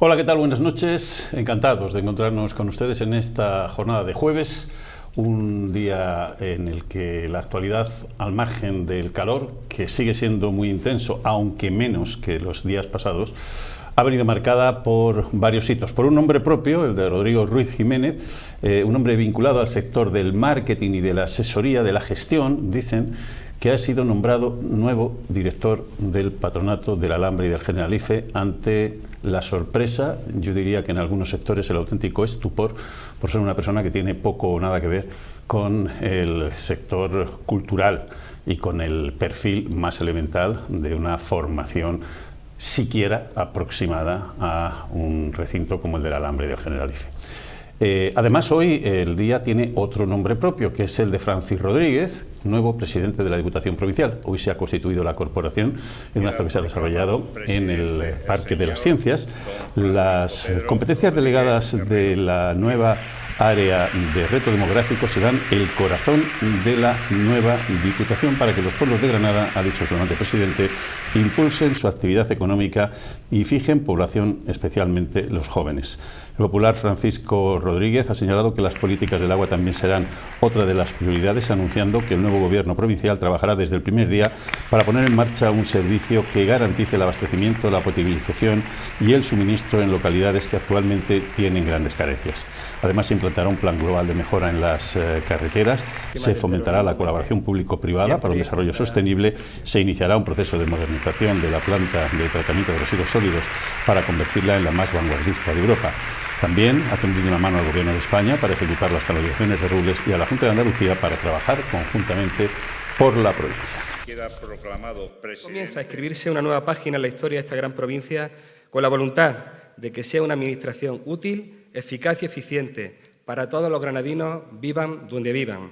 Hola, ¿qué tal? Buenas noches. Encantados de encontrarnos con ustedes en esta jornada de jueves, un día en el que la actualidad, al margen del calor, que sigue siendo muy intenso, aunque menos que los días pasados, ha venido marcada por varios hitos. Por un nombre propio, el de Rodrigo Ruiz Jiménez, un hombre vinculado al sector del marketing y de la asesoría, de la gestión, dicen, que ha sido nombrado nuevo director del Patronato del Alambre y del Generalife ante la sorpresa, yo diría que en algunos sectores el auténtico estupor, por ser una persona que tiene poco o nada que ver con el sector cultural y con el perfil más elemental de una formación siquiera aproximada a un recinto como el del Alambre y del Generalife. Además, hoy el día tiene otro nombre propio, que es el de Francis Rodríguez, nuevo presidente de la Diputación Provincial. Hoy se ha constituido la corporación en un acto que se ha desarrollado en el Parque de las Ciencias. Las competencias delegadas de la nueva área de reto demográfico serán el corazón de la nueva Diputación para que los pueblos de Granada, ha dicho el flamante presidente, impulsen su actividad económica y fijen población, especialmente los jóvenes. El popular Francisco Rodríguez ha señalado que las políticas del agua también serán otra de las prioridades, anunciando que el nuevo gobierno provincial trabajará desde el primer día para poner en marcha un servicio que garantice el abastecimiento, la potabilización y el suministro en localidades que actualmente tienen grandes carencias. Además, se implantará un plan global de mejora en las carreteras, se fomentará la colaboración público-privada para un desarrollo sostenible, se iniciará un proceso de modernización de la planta de tratamiento de residuos sólidos para convertirla en la más vanguardista de Europa. También ha tendido una mano al Gobierno de España para ejecutar las canalizaciones de Rules y a la Junta de Andalucía para trabajar conjuntamente por la provincia. Queda proclamado presidente. Comienza a escribirse una nueva página en la historia de esta gran provincia con la voluntad de que sea una administración útil, eficaz y eficiente para todos los granadinos, vivan donde vivan.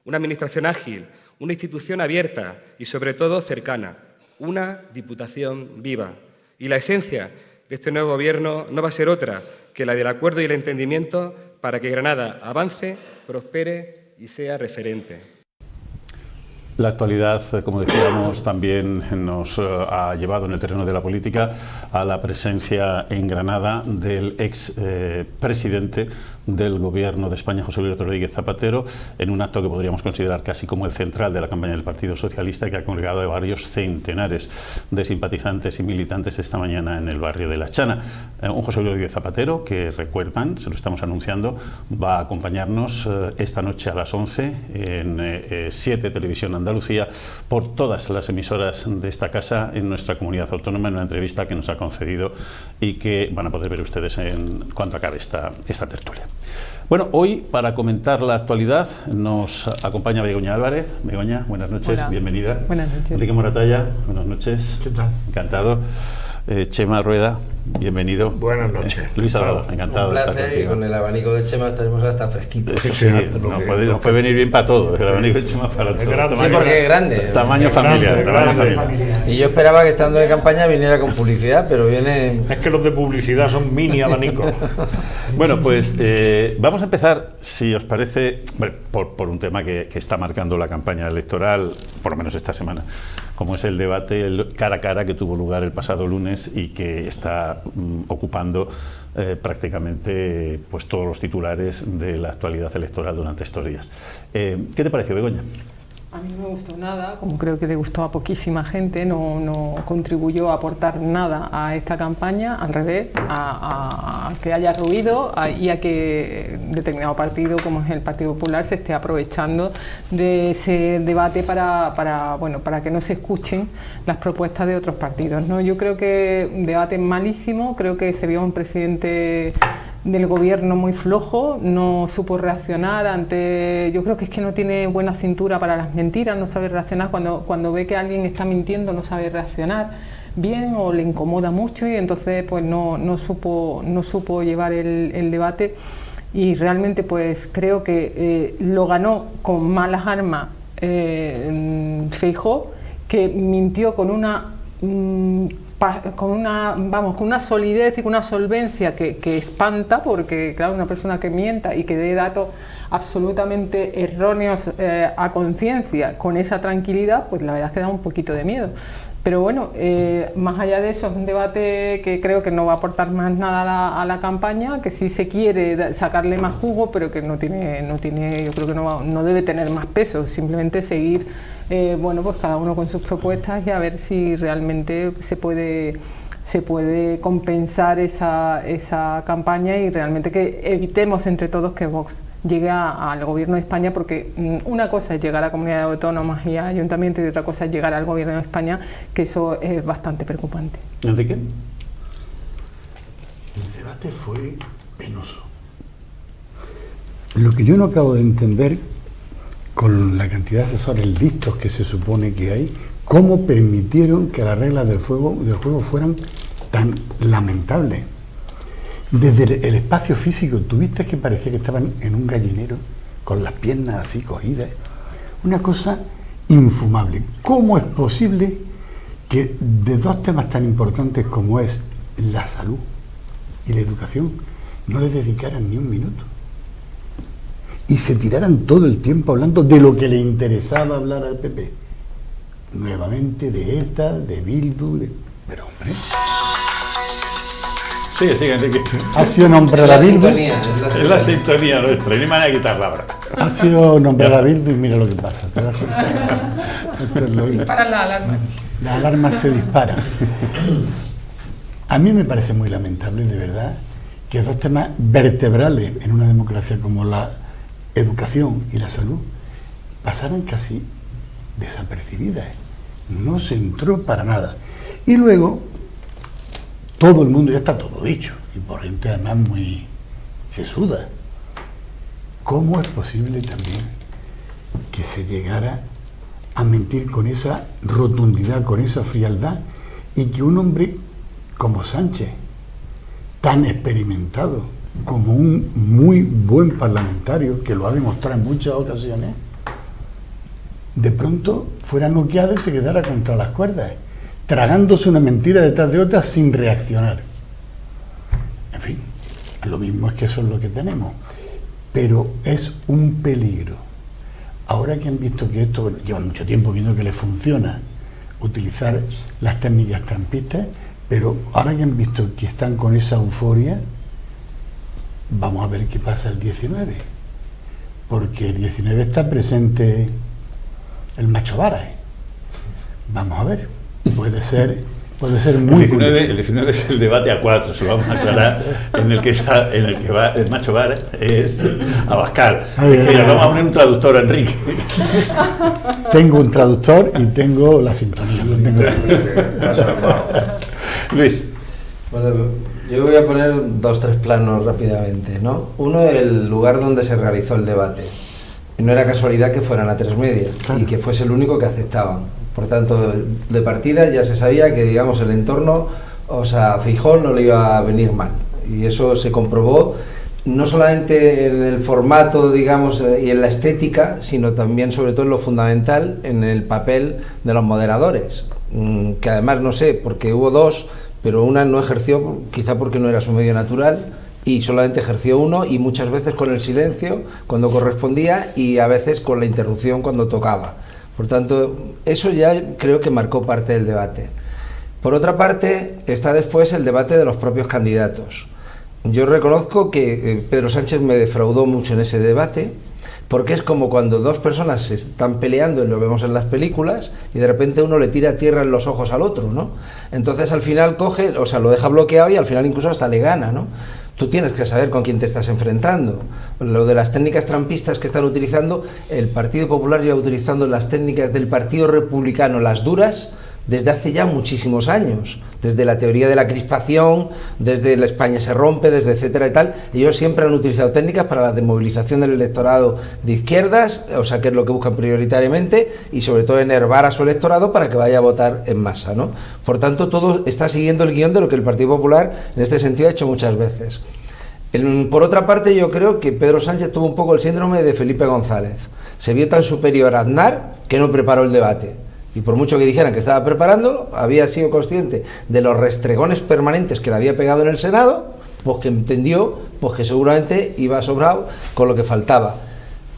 Una administración ágil, una institución abierta y sobre todo cercana, una Diputación viva. Y la esencia de este nuevo Gobierno no va a ser otra que la del acuerdo y el entendimiento para que Granada avance, prospere y sea referente. La actualidad, como decíamos, también nos ha llevado en el terreno de la política a la presencia en Granada del expresidente del Gobierno de España, José Luis Rodríguez Zapatero, en un acto que podríamos considerar casi como el central de la campaña del Partido Socialista, que ha congregado a varios centenares de simpatizantes y militantes esta mañana en el barrio de La Chana. Un José Luis Rodríguez Zapatero que, recuerdan, se lo estamos anunciando, va a acompañarnos esta noche a las 11 en 7 Televisión Andalucía por todas las emisoras de esta casa en nuestra comunidad autónoma, en una entrevista que nos ha concedido y que van a poder ver ustedes cuando acabe esta tertulia. Bueno, hoy para comentar la actualidad nos acompaña Begoña Álvarez. Begoña, buenas noches. Hola. Bienvenida. Buenas noches. Enrique Moratalla, buenas noches. ¿Qué tal? Encantado. Chema Rueda, bienvenido. Buenas noches. Luis Alvaro, encantado. Un placer, y con el abanico de Chema estaremos hasta fresquitos. Sí, nos puede venir bien para todo, el abanico de Chema para todo. Sí, porque es grande. Tamaño familiar. Y yo esperaba que estando de campaña viniera con publicidad, pero viene... Es que los de publicidad son mini abanicos. Bueno, pues vamos a empezar, si os parece, por un tema que está marcando la campaña electoral, por lo menos esta semana, como es el debate, el cara a cara que tuvo lugar el pasado lunes y que está ocupando prácticamente pues todos los titulares de la actualidad electoral durante estos días. ¿Qué te pareció, Begoña? A mí no me gustó nada, como creo que le gustó a poquísima gente, no contribuyó a aportar nada a esta campaña, al revés, a que haya ruido y a que determinado partido, como es el Partido Popular, se esté aprovechando de ese debate para que no se escuchen las propuestas de otros partidos, ¿no? Yo creo que un debate malísimo, creo que se vio un presidente del gobierno muy flojo, no supo reaccionar ante... Yo creo que es que no tiene buena cintura para las mentiras, no sabe reaccionar cuando ve que alguien está mintiendo, no sabe reaccionar bien o le incomoda mucho y entonces pues no supo llevar el debate y realmente pues creo que lo ganó con malas armas Feijóo, que mintió con una solidez y con una solvencia que espanta, porque claro, una persona que mienta y que dé datos absolutamente erróneos a conciencia con esa tranquilidad, pues la verdad es que da un poquito de miedo. Pero bueno, más allá de eso, es un debate que creo que no va a aportar más nada a la campaña, que sí se quiere sacarle más jugo, pero que no tiene, yo creo que no debe tener más peso, simplemente seguir, bueno, pues cada uno con sus propuestas y a ver si realmente se puede compensar esa campaña y realmente que evitemos entre todos que Vox llegue al gobierno de España, porque una cosa es llegar a comunidades autónomas y a ayuntamientos y otra cosa es llegar al gobierno de España, que eso es bastante preocupante. Enrique. El debate fue penoso. Lo que yo no acabo de entender, con la cantidad de asesores listos que se supone que hay, cómo permitieron que las reglas del juego fueran tan lamentables. Desde el espacio físico, tuviste que parecía que estaban en un gallinero, con las piernas así cogidas. Una cosa infumable. ¿Cómo es posible que de dos temas tan importantes como es la salud y la educación no le dedicaran ni un minuto? Y se tiraran todo el tiempo hablando de lo que le interesaba hablar al PP. Nuevamente de ETA, de Bildu, pero hombre... Sigue, Enrique. Ha sido nombrar a Bildu. Es la sintonía nuestra, y no hay manera de quitarla ahora. Ha sido nombrar a Bildu y mira lo que pasa. Disparan las alarmas. Las alarmas se disparan. A mí me parece muy lamentable, de verdad, que dos temas vertebrales en una democracia como la educación y la salud pasaran casi desapercibidas. No se entró para nada. Y luego, todo el mundo, ya está todo dicho, y por gente además muy sesuda. ¿Cómo es posible también que se llegara a mentir con esa rotundidad, con esa frialdad, y que un hombre como Sánchez, tan experimentado, como un muy buen parlamentario, que lo ha demostrado en muchas ocasiones, de pronto fuera noqueado y se quedara contra las cuerdas, tragándose una mentira detrás de otra sin reaccionar? En fin, lo mismo es que eso es lo que tenemos, pero es un peligro. Ahora que han visto que esto, bueno, llevan mucho tiempo viendo que les funciona utilizar las técnicas trampistas, pero ahora que han visto que están con esa euforia, vamos a ver qué pasa el 19, porque el 19 está presente el macho vara. Vamos a ver, puede ser muy curioso. El 19 es el debate a 4, se lo vamos a aclarar, en el que va el macho vara es Abascal. Vamos a poner un traductor a Enrique. Tengo un traductor y tengo la sintonía. Luis. Bueno, yo voy a poner 2-3 planos rápidamente, ¿no? Uno, el lugar donde se realizó el debate. No era casualidad que fueran a 3 Media y que fuese el único que aceptaban. Por tanto, de partida ya se sabía que, digamos, el entorno, o sea, a Feijóo no le iba a venir mal. Y eso se comprobó no solamente en el formato, digamos, y en la estética, sino también, sobre todo, en lo fundamental, en el papel de los moderadores. Que además, no sé, porque hubo dos, pero una no ejerció, quizá porque no era su medio natural, y solamente ejerció uno, y muchas veces con el silencio cuando correspondía y a veces con la interrupción cuando tocaba. Por tanto, eso ya creo que marcó parte del debate. Por otra parte, está después el debate de los propios candidatos. Yo reconozco que Pedro Sánchez me defraudó mucho en ese debate, porque es como cuando dos personas se están peleando, y lo vemos en las películas, y de repente uno le tira tierra en los ojos al otro, ¿no? Entonces al final coge, o sea, lo deja bloqueado y al final incluso hasta le gana, ¿no? Tú tienes que saber con quién te estás enfrentando. Lo de las técnicas trampistas que están utilizando, el Partido Popular lleva utilizando las técnicas del Partido Republicano, las duras, desde hace ya muchísimos años, desde la teoría de la crispación, desde la España se rompe, desde etcétera y tal. Ellos siempre han utilizado técnicas para la desmovilización del electorado de izquierdas, o sea, que es lo que buscan prioritariamente, y sobre todo enervar a su electorado para que vaya a votar en masa, ¿no? Por tanto, todo está siguiendo el guión de lo que el Partido Popular en este sentido ha hecho muchas veces. Por otra parte, yo creo que Pedro Sánchez tuvo un poco el síndrome de Felipe González. Se vio tan superior a Aznar que no preparó el debate. Y por mucho que dijeran que estaba preparándolo, había sido consciente de los restregones permanentes que le había pegado en el Senado, pues que entendió pues que seguramente iba sobrado con lo que faltaba.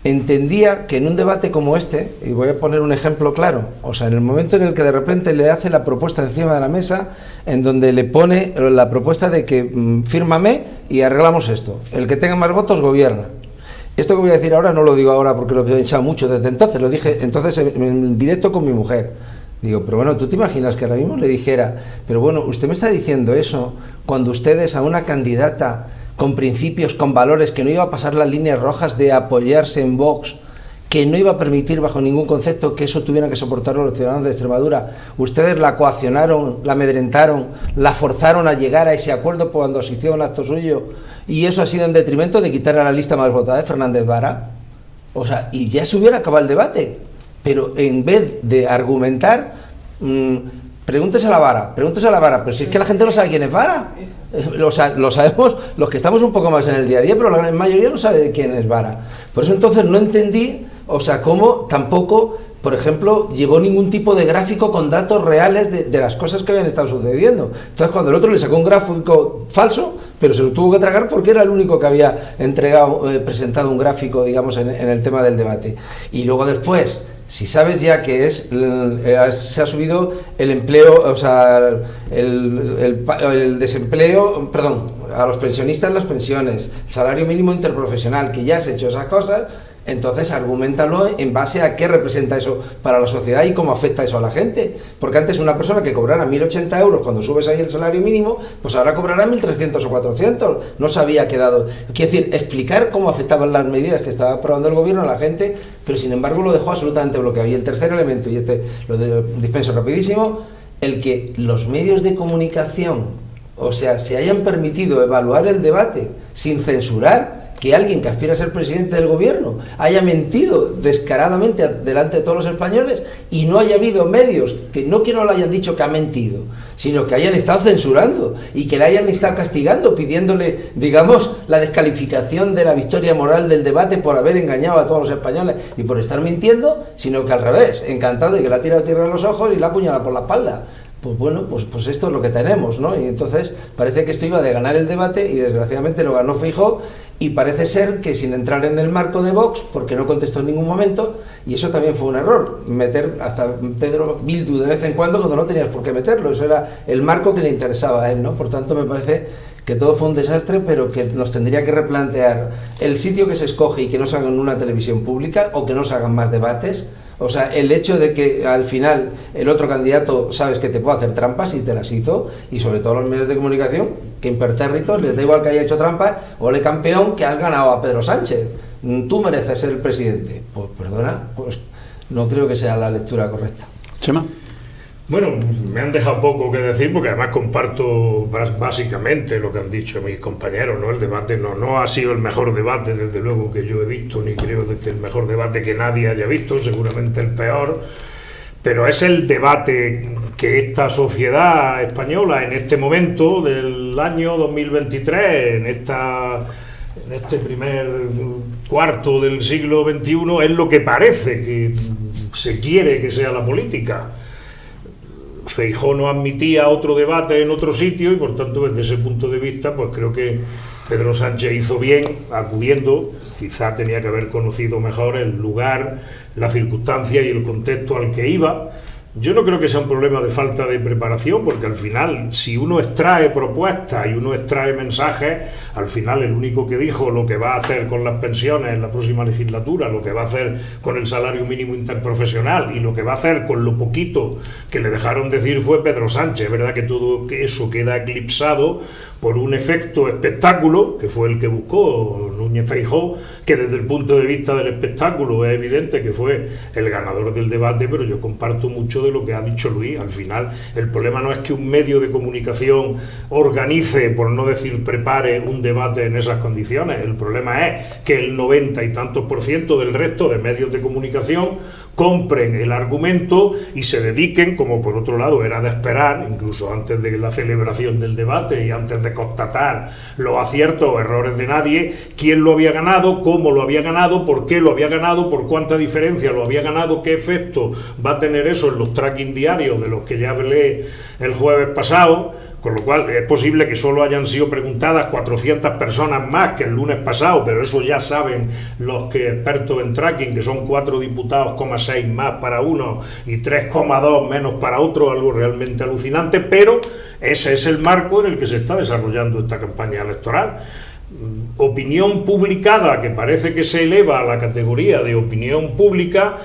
entendía que en un debate como este, y voy a poner un ejemplo claro, o sea, en el momento en el que de repente le hace la propuesta encima de la mesa, en donde le pone la propuesta de que fírmame y arreglamos esto, el que tenga más votos gobierna. Esto que voy a decir ahora no lo digo ahora porque lo he pensado mucho desde entonces, lo dije entonces en directo con mi mujer. Digo, pero bueno, ¿tú te imaginas que ahora mismo le dijera, pero bueno, usted me está diciendo eso cuando ustedes a una candidata con principios, con valores, que no iba a pasar las líneas rojas de apoyarse en Vox, que no iba a permitir bajo ningún concepto que eso tuvieran que soportarlo los ciudadanos de Extremadura? Ustedes la coaccionaron, la amedrentaron, la forzaron a llegar a ese acuerdo cuando asistió a un acto suyo, y eso ha sido en detrimento de quitar a la lista más votada de Fernández Vara. O sea, y ya se hubiera acabado el debate, pero en vez de argumentar, pregúntese a la Vara, pero si es que la gente no sabe quién es Vara. Lo sabemos los que estamos un poco más en el día a día, pero la gran mayoría no sabe quién es Vara. Por eso entonces no entendí, o sea, cómo tampoco, por ejemplo, llevó ningún tipo de gráfico con datos reales de las cosas que habían estado sucediendo. Entonces cuando el otro le sacó un gráfico falso, pero se lo tuvo que tragar porque era el único que había presentado un gráfico, digamos, en el tema del debate. Y luego después, si sabes ya que se ha subido el empleo, o sea, el desempleo, perdón, a los pensionistas las pensiones, el salario mínimo interprofesional, que ya has hecho esas cosas, entonces argumentalo en base a qué representa eso para la sociedad y cómo afecta eso a la gente. Porque antes una persona que cobrara 1.080 euros cuando subes ahí el salario mínimo, pues ahora cobrará 1.300 o 400. No se había quedado. Quiero decir, explicar cómo afectaban las medidas que estaba aprobando el gobierno a la gente, pero sin embargo lo dejó absolutamente bloqueado. Y el tercer elemento, y lo dispenso rapidísimo, el que los medios de comunicación, o sea, se hayan permitido evaluar el debate sin censurar, que alguien que aspira a ser presidente del gobierno haya mentido descaradamente delante de todos los españoles y no haya habido medios que no lo hayan dicho que ha mentido, sino que hayan estado censurando y que le hayan estado castigando, pidiéndole, digamos, la descalificación de la victoria moral del debate por haber engañado a todos los españoles y por estar mintiendo, sino que al revés, encantado de que le ha tirado tierra en los ojos y la ha apuñalado por la espalda. Pues bueno, pues esto es lo que tenemos, ¿no? Y entonces parece que esto iba de ganar el debate y desgraciadamente lo ganó Feijóo, y parece ser que sin entrar en el marco de Vox, porque no contestó en ningún momento, y eso también fue un error, meter hasta Pedro Bildu de vez en cuando no tenías por qué meterlo, eso era el marco que le interesaba a él, ¿no? Por tanto me parece que todo fue un desastre, pero que nos tendría que replantear el sitio que se escoge y que no se hagan una televisión pública o que no se hagan más debates. O sea, el hecho de que al final el otro candidato sabes que te puede hacer trampas y te las hizo, y sobre todo los medios de comunicación, que impertérritos, les da igual que haya hecho trampas, ole campeón, que has ganado a Pedro Sánchez, tú mereces ser el presidente. Pues perdona, pues no creo que sea la lectura correcta. Chema. Bueno, me han dejado poco que decir porque además comparto básicamente lo que han dicho mis compañeros, ¿no? El debate no ha sido el mejor debate, desde luego, que yo he visto, ni creo que el mejor debate que nadie haya visto, seguramente el peor, pero es el debate que esta sociedad española en este momento del año 2023, en este primer cuarto del siglo XXI, es lo que parece que se quiere que sea la política. Feijóo no admitía otro debate en otro sitio y por tanto desde ese punto de vista pues creo que Pedro Sánchez hizo bien acudiendo, quizá tenía que haber conocido mejor el lugar, la circunstancia y el contexto al que iba. Yo no creo que sea un problema de falta de preparación, porque al final, si uno extrae propuestas y uno extrae mensajes, al final el único que dijo lo que va a hacer con las pensiones en la próxima legislatura, lo que va a hacer con el salario mínimo interprofesional y lo que va a hacer con lo poquito que le dejaron decir fue Pedro Sánchez. Es verdad que todo eso queda eclipsado por un efecto espectáculo, que fue el que buscó Núñez Feijóo, que desde el punto de vista del espectáculo es evidente que fue el ganador del debate, pero yo comparto mucho de lo que ha dicho Luis. Al final, el problema no es que un medio de comunicación organice, por no decir prepare, un debate en esas condiciones. El problema es que el 90 y tantos % del resto de medios de comunicación compren el argumento y se dediquen, como por otro lado era de esperar, incluso antes de la celebración del debate y antes de constatar los aciertos o errores de nadie, quién lo había ganado, cómo lo había ganado, por qué lo había ganado, por cuánta diferencia lo había ganado, qué efecto va a tener eso en los tracking diarios de los que ya hablé el jueves pasado, Con lo cual es posible que solo hayan sido preguntadas 400 personas más que el lunes pasado, pero eso ya saben los que expertos en tracking, que son 4 diputados, 6 más para uno y 3,2 menos para otro, algo realmente alucinante, pero ese es el marco en el que se está desarrollando esta campaña electoral. Opinión publicada, que parece que se eleva a la categoría de opinión pública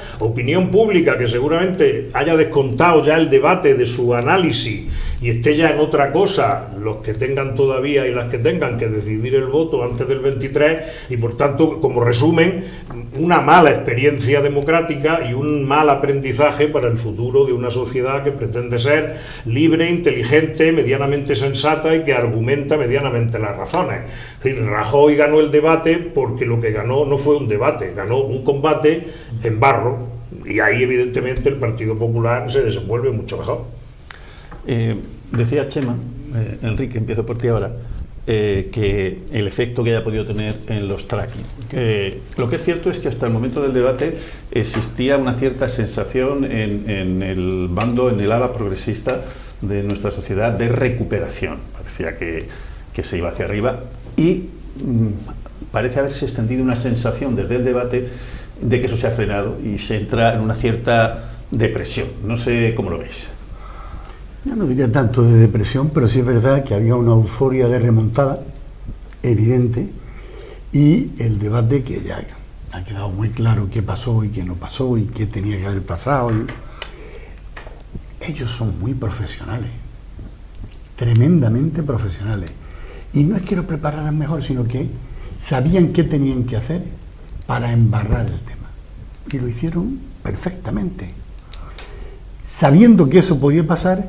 que seguramente haya descontado ya el debate de su análisis y esté ya en otra cosa, los que tengan todavía y las que tengan que decidir el voto antes del 23, y por tanto, como resumen, una mala experiencia democrática y un mal aprendizaje para el futuro de una sociedad que pretende ser libre, inteligente, medianamente sensata y que argumenta medianamente las razones. Es decir, Rajoy ganó el debate porque lo que ganó no fue un debate, ganó un combate en barro, y ahí evidentemente el Partido Popular se desenvuelve mucho mejor. Decía Chema, Enrique, empiezo por ti ahora, que el efecto que haya podido tener en los tracking. Lo que es cierto es que hasta el momento del debate existía una cierta sensación en el bando, en el ala progresista de nuestra sociedad de recuperación. Parecía que se iba hacia arriba y parece haberse extendido una sensación desde el debate de que eso se ha frenado y se entra en una cierta depresión. No sé cómo lo veis. Yo no diría tanto de depresión, pero sí es verdad que había una euforia de remontada evidente, y el debate que ya ha quedado muy claro qué pasó y qué no pasó y qué tenía que haber pasado. Ellos son muy profesionales, tremendamente profesionales, y no es que lo prepararan mejor, sino que sabían qué tenían que hacer para embarrar el tema, y lo hicieron perfectamente. Sabiendo que eso podía pasar,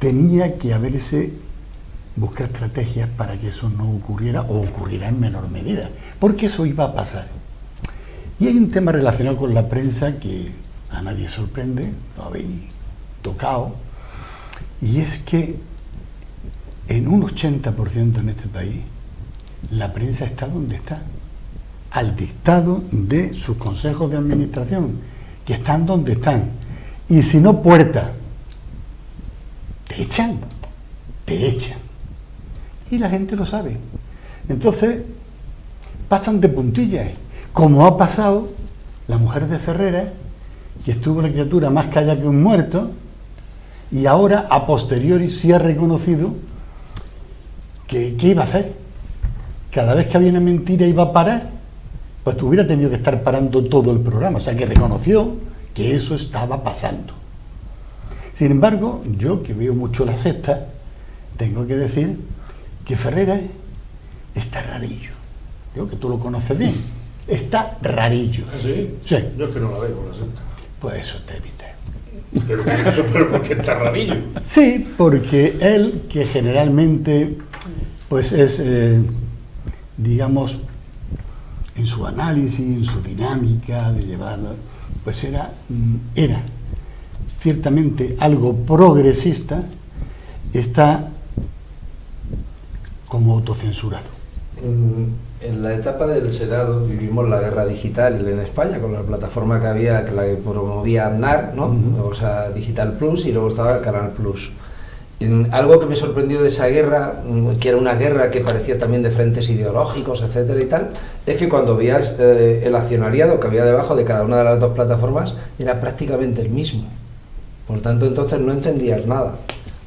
tenía que buscar estrategias para que eso no ocurriera, o ocurriera en menor medida, porque eso iba a pasar. Y hay un tema relacionado con la prensa que a nadie sorprende, lo habéis tocado, y es que en un 80% en este país la prensa está donde está, al dictado de sus consejos de administración, que están donde están, y si no puerta, te echan, y la gente lo sabe. Entonces pasan de puntillas, como ha pasado la mujer de Ferrera, que estuvo la criatura más callada que un muerto, y ahora a posteriori sí ha reconocido que ¿qué iba a hacer? Cada vez que había una mentira iba a parar, pues hubiera tenido que estar parando todo el programa. O sea, que reconoció que eso estaba pasando. Sin embargo, yo que veo mucho La Sexta, tengo que decir que Ferrera está rarillo. Yo, que tú lo conoces bien, está rarillo. ¿Ah, sí? Sí. Yo es que no la veo, La Sexta. Pues eso te evita. Pero ¿por qué está rarillo? Sí, porque él, que generalmente pues es, digamos, en su análisis, en su dinámica de llevarlo, pues era ciertamente algo progresista, está como autocensurado. En la etapa del Senado vivimos la guerra digital en España, con la plataforma que había, que la que promovía Aznar, ¿no? O sea, Digital Plus, y luego estaba Canal Plus. Algo que me sorprendió de esa guerra, que era una guerra que parecía también de frentes ideológicos, etcétera y tal, es que cuando veías el accionariado que había debajo de cada una de las dos plataformas, era prácticamente el mismo. Por tanto, entonces no entendías nada.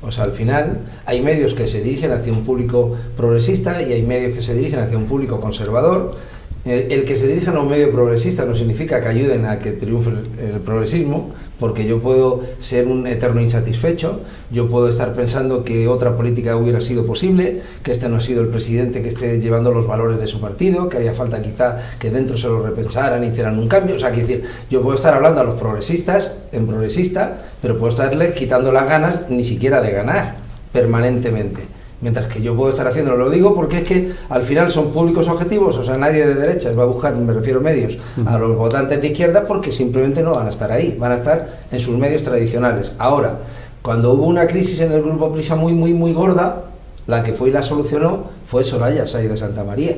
O sea, al final hay medios que se dirigen hacia un público progresista y hay medios que se dirigen hacia un público conservador. El que se dirijan a un medio progresista no significa que ayuden a que triunfe el progresismo, porque yo puedo ser un eterno insatisfecho, yo puedo estar pensando que otra política hubiera sido posible, que este no ha sido el presidente que esté llevando los valores de su partido, que haría falta quizá que dentro se lo repensaran y hicieran un cambio. O sea, quiero decir, yo puedo estar hablando a los progresistas en progresista, pero puedo estarles quitando las ganas ni siquiera de ganar permanentemente. Mientras que yo puedo estar haciéndolo, lo digo porque es que al final son públicos objetivos, o sea, nadie de derechas va a buscar, me refiero medios, a los votantes de izquierda, porque simplemente no van a estar ahí, van a estar en sus medios tradicionales. Ahora, cuando hubo una crisis en el Grupo Prisa muy gorda, la que fue y la solucionó fue Soraya Sáenz de Santamaría.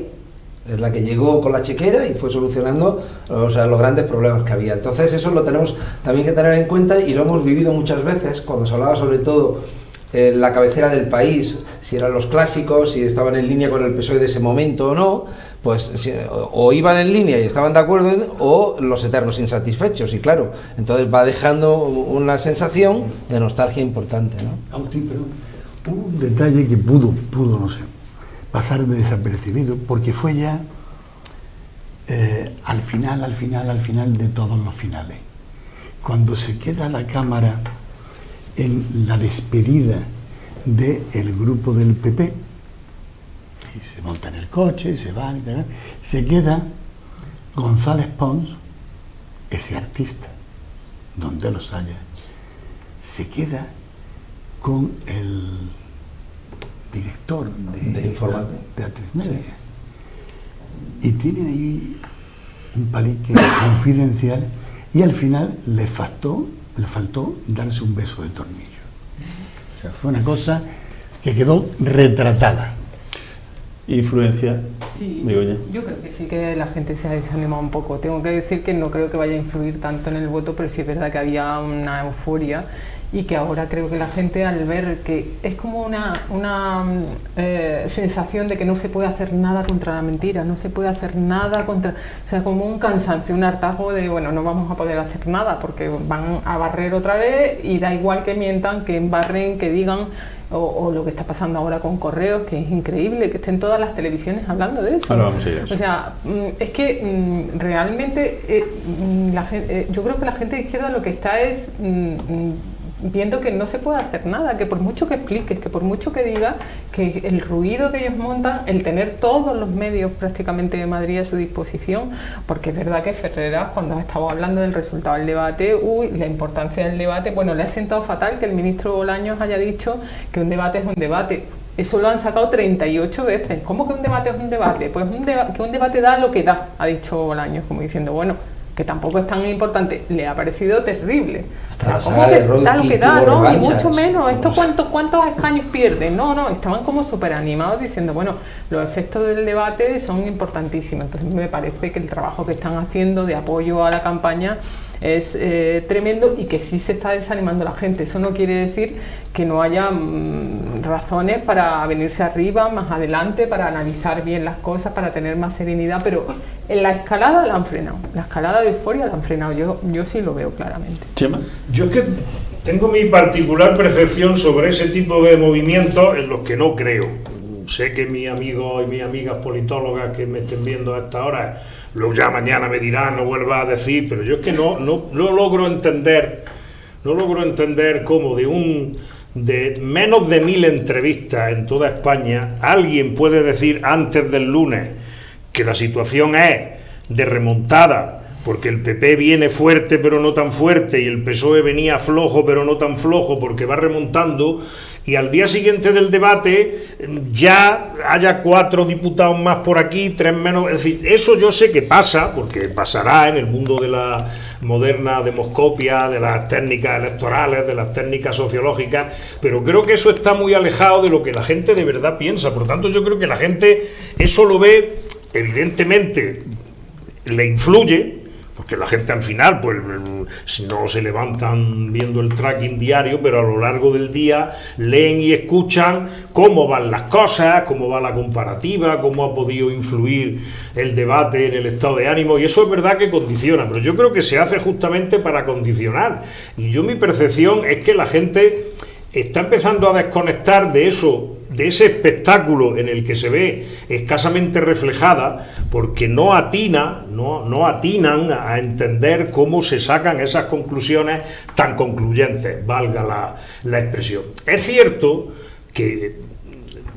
Es la que llegó con la chequera y fue solucionando, o sea, los grandes problemas que había. Entonces eso lo tenemos también que tener en cuenta, y lo hemos vivido muchas veces cuando se hablaba sobre todo la cabecera del país, si eran los clásicos, si estaban en línea con el PSOE de ese momento o no, pues o iban en línea y estaban de acuerdo, o los eternos insatisfechos, y claro, entonces va dejando una sensación de nostalgia importante, ¿no? Agustín, pero hubo un detalle que pudo, no sé, pasar desapercibido, porque fue ya al final de todos los finales. Cuando se queda la cámara en la despedida del grupo del PP, y se montan el coche, se van, se queda González Pons, ese artista, donde los haya, se queda con el director de A3 Media. Sí. Y tienen ahí un palique confidencial, y al final le faltó darse un beso de tornillo. O sea, fue una cosa que quedó retratada. ¿Influencia? Sí, Begoña. yo creo que sí, que la gente se ha desanimado un poco. Tengo que decir que no creo que vaya a influir tanto en el voto, pero sí es verdad que había una euforia, y que ahora creo que la gente, al ver que es como una sensación de que no se puede hacer nada contra la mentira, no se puede hacer nada contra, o sea, como un cansancio, un hartazgo de, bueno, no vamos a poder hacer nada porque van a barrer otra vez, y da igual que mientan, que embarren, que digan, o lo que está pasando ahora con Correos, que es increíble que estén todas las televisiones hablando de eso. Ahora vamos a ir a eso. O sea, es que realmente yo creo que la gente de izquierda lo que está es viendo que no se puede hacer nada, que por mucho que expliques, que por mucho que digas, que el ruido que ellos montan, el tener todos los medios prácticamente de Madrid a su disposición, porque es verdad que Ferreras, cuando ha estado hablando del resultado del debate, la importancia del debate, bueno, le ha sentado fatal que el ministro Bolaños haya dicho que un debate es un debate. Eso lo han sacado 38 veces. ¿Cómo que un debate es un debate? Pues que un debate da lo que da, ha dicho Bolaños, como diciendo, bueno, que tampoco es tan importante. Le ha parecido terrible. Hasta o sea, ¿cómo que da lo que da? No, ni mucho menos. ¿Esto cuántos escaños pierden? No, estaban como súper animados diciendo, bueno, los efectos del debate son importantísimos. Entonces me parece que el trabajo que están haciendo de apoyo a la campaña es tremendo, y que sí se está desanimando la gente. Eso no quiere decir que no haya razones para venirse arriba más adelante, para analizar bien las cosas, para tener más serenidad, pero en la escalada la han frenado, la escalada de euforia la han frenado. Yo sí lo veo claramente. Chema. Yo es que tengo mi particular percepción sobre ese tipo de movimientos en los que no creo. Sé que mis amigos y mis amigas politólogas que me estén viendo a esta hora, luego ya mañana me dirán, no vuelva a decir, pero yo es que no logro entender cómo de menos de 1000 entrevistas en toda España, alguien puede decir antes del lunes que la situación es de remontada, porque el PP viene fuerte pero no tan fuerte, y el PSOE venía flojo pero no tan flojo porque va remontando, y al día siguiente del debate ya haya 4 diputados más por aquí, 3 menos. Es decir, eso yo sé que pasa, porque pasará en el mundo de la moderna demoscopia, de las técnicas electorales, de las técnicas sociológicas, pero creo que eso está muy alejado de lo que la gente de verdad piensa. Por tanto, yo creo que la gente eso lo ve, evidentemente le influye, porque la gente al final, pues si no se levantan viendo el tracking diario, pero a lo largo del día leen y escuchan cómo van las cosas, cómo va la comparativa, cómo ha podido influir el debate en el estado de ánimo, y eso es verdad que condiciona, pero yo creo que se hace justamente para condicionar, y mi percepción es que la gente está empezando a desconectar de eso, de ese espectáculo en el que se ve escasamente reflejada, porque no atinan a entender cómo se sacan esas conclusiones tan concluyentes, valga la expresión. Es cierto que,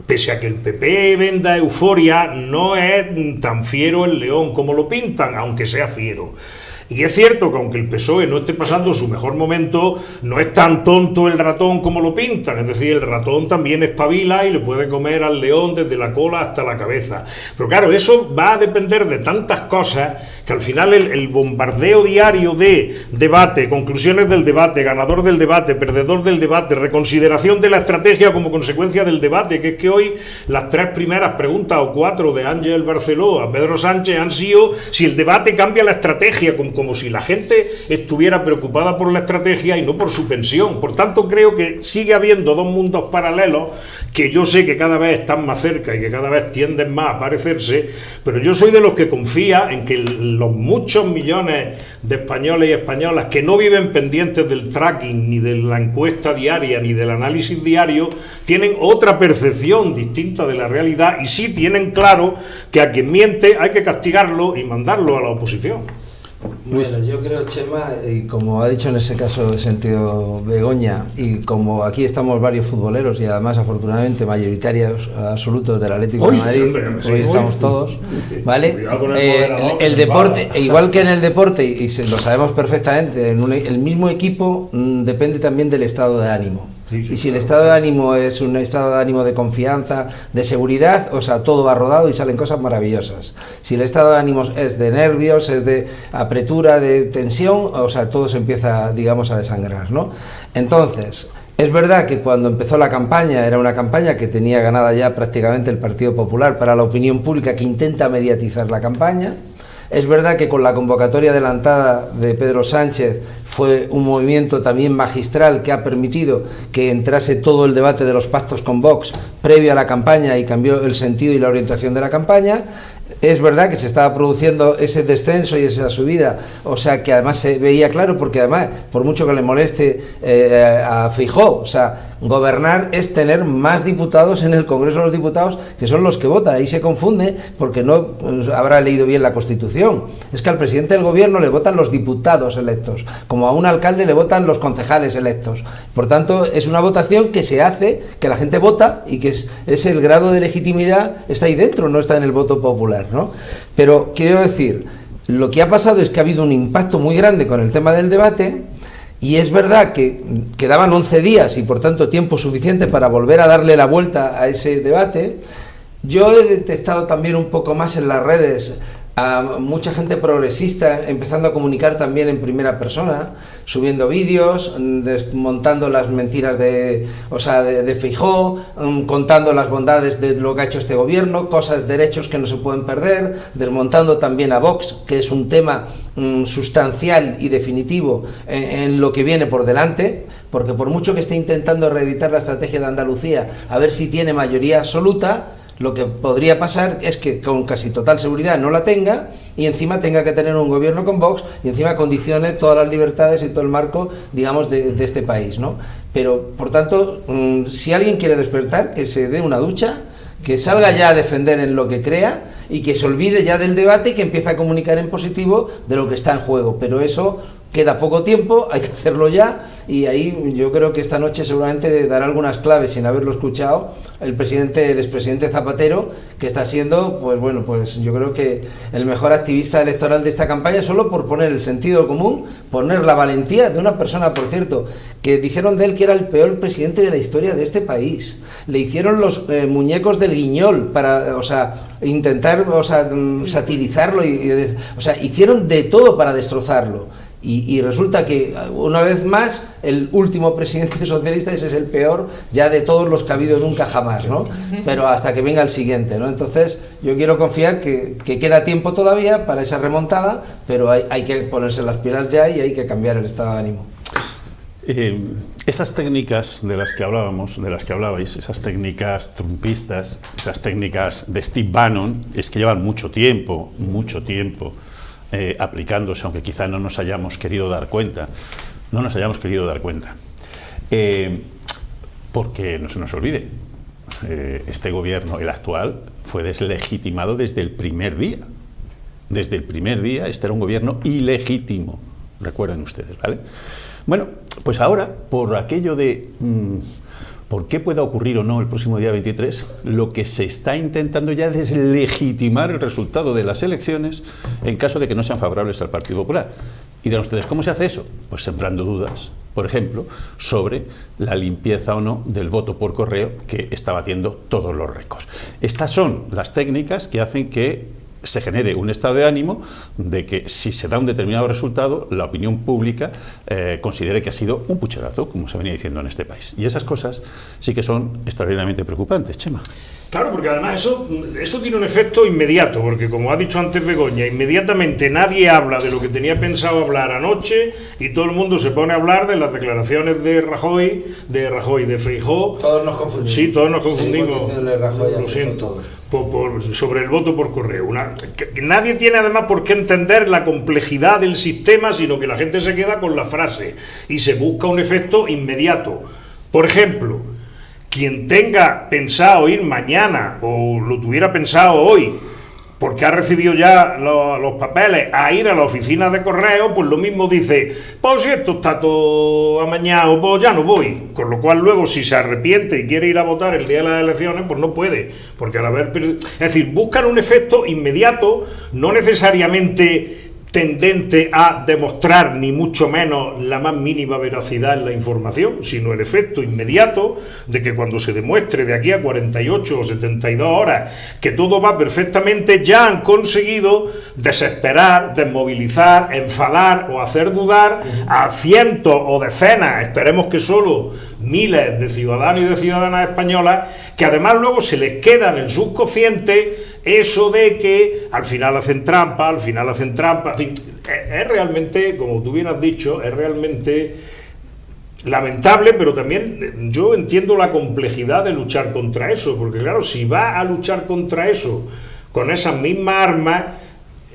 pese a que el PP venda euforia, no es tan fiero el león como lo pintan, aunque sea fiero. Y es cierto que aunque el PSOE no esté pasando su mejor momento, no es tan tonto el ratón como lo pintan. Es decir, el ratón también espabila y le puede comer al león desde la cola hasta la cabeza. Pero claro, eso va a depender de tantas cosas que al final el bombardeo diario de debate, conclusiones del debate, ganador del debate, perdedor del debate, reconsideración de la estrategia como consecuencia del debate, que es que hoy las 3 primeras preguntas o 4 de Ángel Barceló a Pedro Sánchez han sido si el debate cambia la estrategia, como si la gente estuviera preocupada por la estrategia y no por su pensión. Por tanto, creo que sigue habiendo 2 mundos paralelos que yo sé que cada vez están más cerca y que cada vez tienden más a parecerse, pero yo soy de los que confía en que los muchos millones de españoles y españolas que no viven pendientes del tracking, ni de la encuesta diaria, ni del análisis diario, tienen otra percepción distinta de la realidad y sí tienen claro que a quien miente hay que castigarlo y mandarlo a la oposición. Bueno, yo creo, Chema, y como ha dicho en ese caso de sentido Begoña, y como aquí estamos varios futboleros y además afortunadamente mayoritarios absolutos del Atlético de Madrid, hoy estamos todos, ¿vale? El deporte, igual que en el deporte, y lo sabemos perfectamente, el mismo equipo depende también del estado de ánimo. Y si el estado de ánimo es un estado de ánimo de confianza, de seguridad, o sea, todo va rodado y salen cosas maravillosas. Si el estado de ánimo es de nervios, es de apretura, de tensión, o sea, todo se empieza, digamos, a desangrar, ¿no? Entonces, es verdad que cuando empezó la campaña, era una campaña que tenía ganada ya prácticamente el Partido Popular para la opinión pública que intenta mediatizar la campaña. Es verdad que con la convocatoria adelantada de Pedro Sánchez fue un movimiento también magistral que ha permitido que entrase todo el debate de los pactos con Vox previo a la campaña y cambió el sentido y la orientación de la campaña. Es verdad que se estaba produciendo ese descenso y esa subida, o sea que además se veía claro, porque además, por mucho que le moleste a Feijóo, o sea, gobernar es tener más diputados en el Congreso de los Diputados, que son los que votan. Ahí se confunde porque no habrá leído bien la Constitución. Es que al presidente del gobierno le votan los diputados electos, como a un alcalde le votan los concejales electos. Por tanto, es una votación que se hace, que la gente vota y que es el grado de legitimidad está ahí dentro, no está en el voto popular, ¿no? Pero quiero decir, lo que ha pasado es que ha habido un impacto muy grande con el tema del debate. Y es verdad que quedaban 11 días y por tanto tiempo suficiente para volver a darle la vuelta a ese debate. Yo he detectado también un poco más en las redes a mucha gente progresista empezando a comunicar también en primera persona, subiendo vídeos, desmontando las mentiras de Feijóo, contando las bondades de lo que ha hecho este gobierno, derechos que no se pueden perder, desmontando también a Vox, que es un tema sustancial y definitivo en lo que viene por delante, porque por mucho que esté intentando reeditar la estrategia de Andalucía, a ver si tiene mayoría absoluta, lo que podría pasar es que con casi total seguridad no la tenga y encima tenga que tener un gobierno con Vox y encima condicione todas las libertades y todo el marco, digamos, de este país, ¿no? Pero, por tanto, si alguien quiere despertar, que se dé una ducha, que salga ya a defender en lo que crea y que se olvide ya del debate y que empiece a comunicar en positivo de lo que está en juego. Pero eso queda poco tiempo, hay que hacerlo ya, y ahí yo creo que esta noche seguramente dará algunas claves sin haberlo escuchado el expresidente Zapatero, que está siendo, pues bueno, pues yo creo que el mejor activista electoral de esta campaña, solo por poner el sentido común, poner la valentía de una persona, por cierto, que dijeron de él que era el peor presidente de la historia de este país. Le hicieron los muñecos del Guiñol para, intentar, satirizarlo hicieron de todo para destrozarlo. Y resulta que, una vez más, el último presidente socialista ese es el peor ya de todos los que ha habido nunca jamás, ¿no? Pero hasta que venga el siguiente, ¿no? Entonces, yo quiero confiar que queda tiempo todavía para esa remontada, pero hay que ponerse las pilas ya y hay que cambiar el estado de ánimo. Esas técnicas de las que hablábamos, de las que hablabais, esas técnicas trumpistas, esas técnicas de Steve Bannon, es que llevan mucho tiempo aplicándose, aunque quizá no nos hayamos querido dar cuenta. Porque no se nos olvide, este gobierno, el actual, fue deslegitimado desde el primer día. Desde el primer día este era un gobierno ilegítimo, recuerden ustedes, ¿vale? Bueno, pues ahora, por aquello de por qué pueda ocurrir o no el próximo día 23, lo que se está intentando ya es legitimar el resultado de las elecciones en caso de que no sean favorables al Partido Popular. Y dirán ustedes, ¿cómo se hace eso? Pues sembrando dudas, por ejemplo, sobre la limpieza o no del voto por correo, que está batiendo todos los récords. Estas son las técnicas que hacen que se genere un estado de ánimo de que si se da un determinado resultado, la opinión pública considere que ha sido un pucherazo, como se venía diciendo en este país. Y esas cosas sí que son extraordinariamente preocupantes, Chema. Claro, porque además eso tiene un efecto inmediato, porque como ha dicho antes Begoña, inmediatamente nadie habla de lo que tenía pensado hablar anoche y todo el mundo se pone a hablar de las declaraciones de Rajoy, de Feijóo. Todos nos confundimos. Sí, todos nos confundimos. Rajoy, lo siento. Sobre el voto por correo. Que nadie tiene además por qué entender la complejidad del sistema, sino que la gente se queda con la frase y se busca un efecto inmediato. Por ejemplo, quien tenga pensado ir mañana o lo tuviera pensado hoy porque ha recibido ya los papeles a ir a la oficina de correo, pues lo mismo dice, pues si esto está todo amañado, pues ya no voy. Con lo cual luego si se arrepiente y quiere ir a votar el día de las elecciones, pues no puede, porque al haber es decir, buscan un efecto inmediato, no necesariamente tendente a demostrar ni mucho menos la más mínima veracidad en la información, sino el efecto inmediato de que cuando se demuestre de aquí a 48 o 72 horas que todo va perfectamente, ya han conseguido desesperar, desmovilizar, enfadar o hacer dudar a cientos o decenas, esperemos que solo miles de ciudadanos y de ciudadanas españolas, que además luego se les queda en el subconsciente eso de que al final hacen trampa, en fin, es realmente, como tú bien has dicho, es realmente lamentable, pero también yo entiendo la complejidad de luchar contra eso, porque claro, si vas a luchar contra eso con esas mismas armas,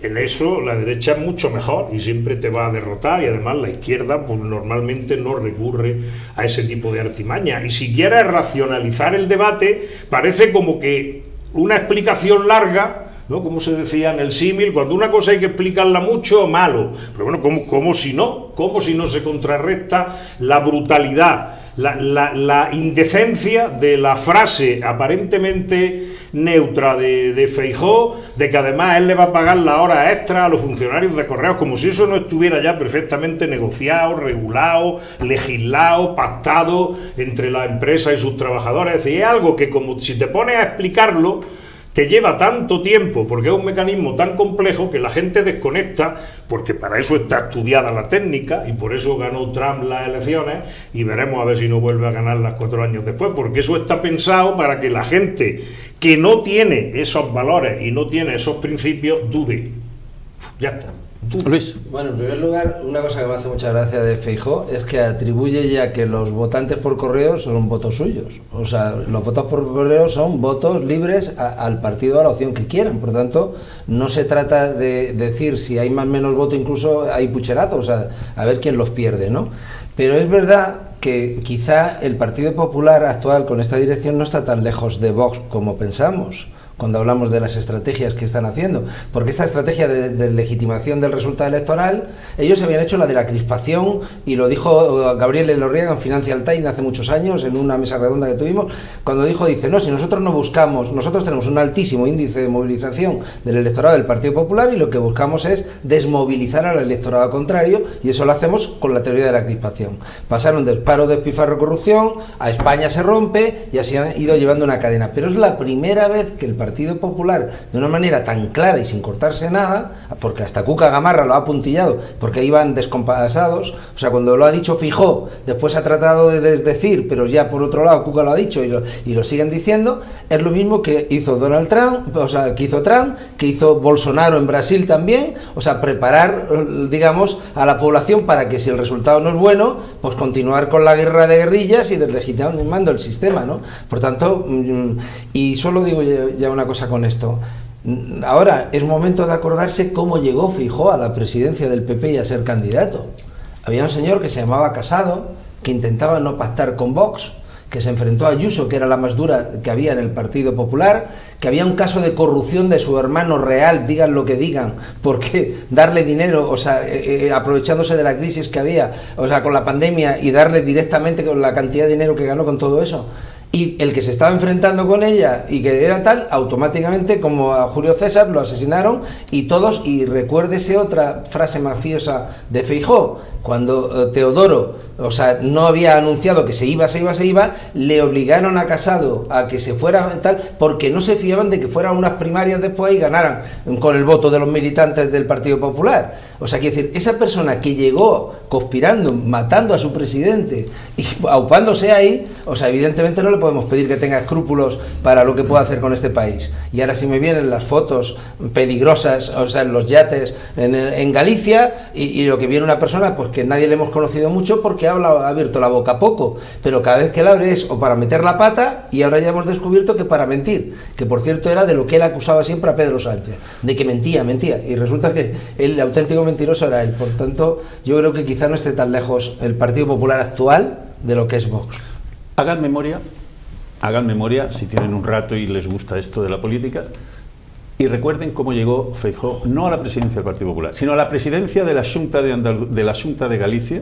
en eso la derecha es mucho mejor y siempre te va a derrotar, y además la izquierda pues normalmente no recurre a ese tipo de artimaña. Y si quieres racionalizar el debate, parece como que una explicación larga, ¿no? Como se decía en el símil, cuando una cosa hay que explicarla mucho, malo. Pero bueno, ¿cómo si no se contrarresta la brutalidad, la indecencia de la frase aparentemente neutra de Feijóo, de que además él le va a pagar la hora extra a los funcionarios de correos, como si eso no estuviera ya perfectamente negociado, regulado, legislado, pactado entre la empresa y sus trabajadores. Es decir, es algo que como si te pones a explicarlo, te lleva tanto tiempo, porque es un mecanismo tan complejo que la gente desconecta, porque para eso está estudiada la técnica, y por eso ganó Trump las elecciones, y veremos a ver si no vuelve a ganarlas 4 años después, porque eso está pensado para que la gente que no tiene esos valores y no tiene esos principios dude. Ya está. Luis. Bueno, en primer lugar, una cosa que me hace mucha gracia de Feijóo es que atribuye ya que los votantes por correo son votos suyos. O sea, los votos por correo son votos libres al partido, a la opción que quieran. Por tanto, no se trata de decir si hay más o menos voto, incluso hay pucherazos, o sea, a ver quién los pierde, ¿no? Pero es verdad que quizá el Partido Popular actual con esta dirección no está tan lejos de Vox como pensamos, cuando hablamos de las estrategias que están haciendo, porque esta estrategia de legitimación del resultado electoral, ellos habían hecho la de la crispación, y lo dijo Gabriel Elorriaga en Financial Times hace muchos años, en una mesa redonda que tuvimos, cuando dice, no, si nosotros no buscamos, nosotros tenemos un altísimo índice de movilización del electorado del Partido Popular, y lo que buscamos es desmovilizar al electorado contrario, y eso lo hacemos con la teoría de la crispación. Pasaron de paro, despilfarro, corrupción, a España se rompe, y así han ido llevando una cadena, pero es la primera vez que el Partido Popular, de una manera tan clara y sin cortarse nada, porque hasta Cuca Gamarra lo ha apuntillado, porque iban descompasados, o sea, cuando lo ha dicho Feijóo, después ha tratado de desdecir, pero ya por otro lado Cuca lo ha dicho y lo siguen diciendo, es lo mismo que hizo Donald Trump, o sea, que hizo Trump, que hizo Bolsonaro en Brasil también, o sea, preparar, digamos, a la población para que si el resultado no es bueno, pues continuar con la guerra de guerrillas y deslegitimando el sistema, ¿no? Por tanto, y solo digo ya una cosa con esto. Ahora es momento de acordarse cómo llegó Feijóo a la presidencia del PP y a ser candidato. Había un señor que se llamaba Casado, que intentaba no pactar con Vox, que se enfrentó a Ayuso, que era la más dura que había en el Partido Popular, que había un caso de corrupción de su hermano real, digan lo que digan, porque darle dinero, o sea, aprovechándose de la crisis que había, o sea, con la pandemia, y darle directamente con la cantidad de dinero que ganó con todo eso. Y el que se estaba enfrentando con ella y que era tal, automáticamente, como a Julio César, lo asesinaron y todos, y recuérdese otra frase mafiosa de Feijóo, cuando Teodoro, o sea, no había anunciado que se iba, le obligaron a Casado a que se fuera tal, porque no se fiaban de que fueran unas primarias después y ganaran con el voto de los militantes del Partido Popular. O sea, quiero decir, esa persona que llegó conspirando, matando a su presidente y aupándose ahí, o sea, evidentemente no le podemos pedir que tenga escrúpulos para lo que pueda hacer con este país. Y ahora si me vienen las fotos peligrosas, o sea, en los yates en Galicia, y lo que viene una persona, pues que nadie le hemos conocido mucho porque ha abierto la boca poco, pero cada vez que la abre es o para meter la pata, y ahora ya hemos descubierto que para mentir, que por cierto era de lo que él acusaba siempre a Pedro Sánchez, de que mentía, y resulta que el auténtico mentiroso era él. Por tanto, yo creo que quizá no esté tan lejos el Partido Popular actual de lo que es Vox. Hagan memoria, si tienen un rato y les gusta esto de la política, y recuerden cómo llegó Feijóo no a la presidencia del Partido Popular, sino a la presidencia de la Xunta de Galicia,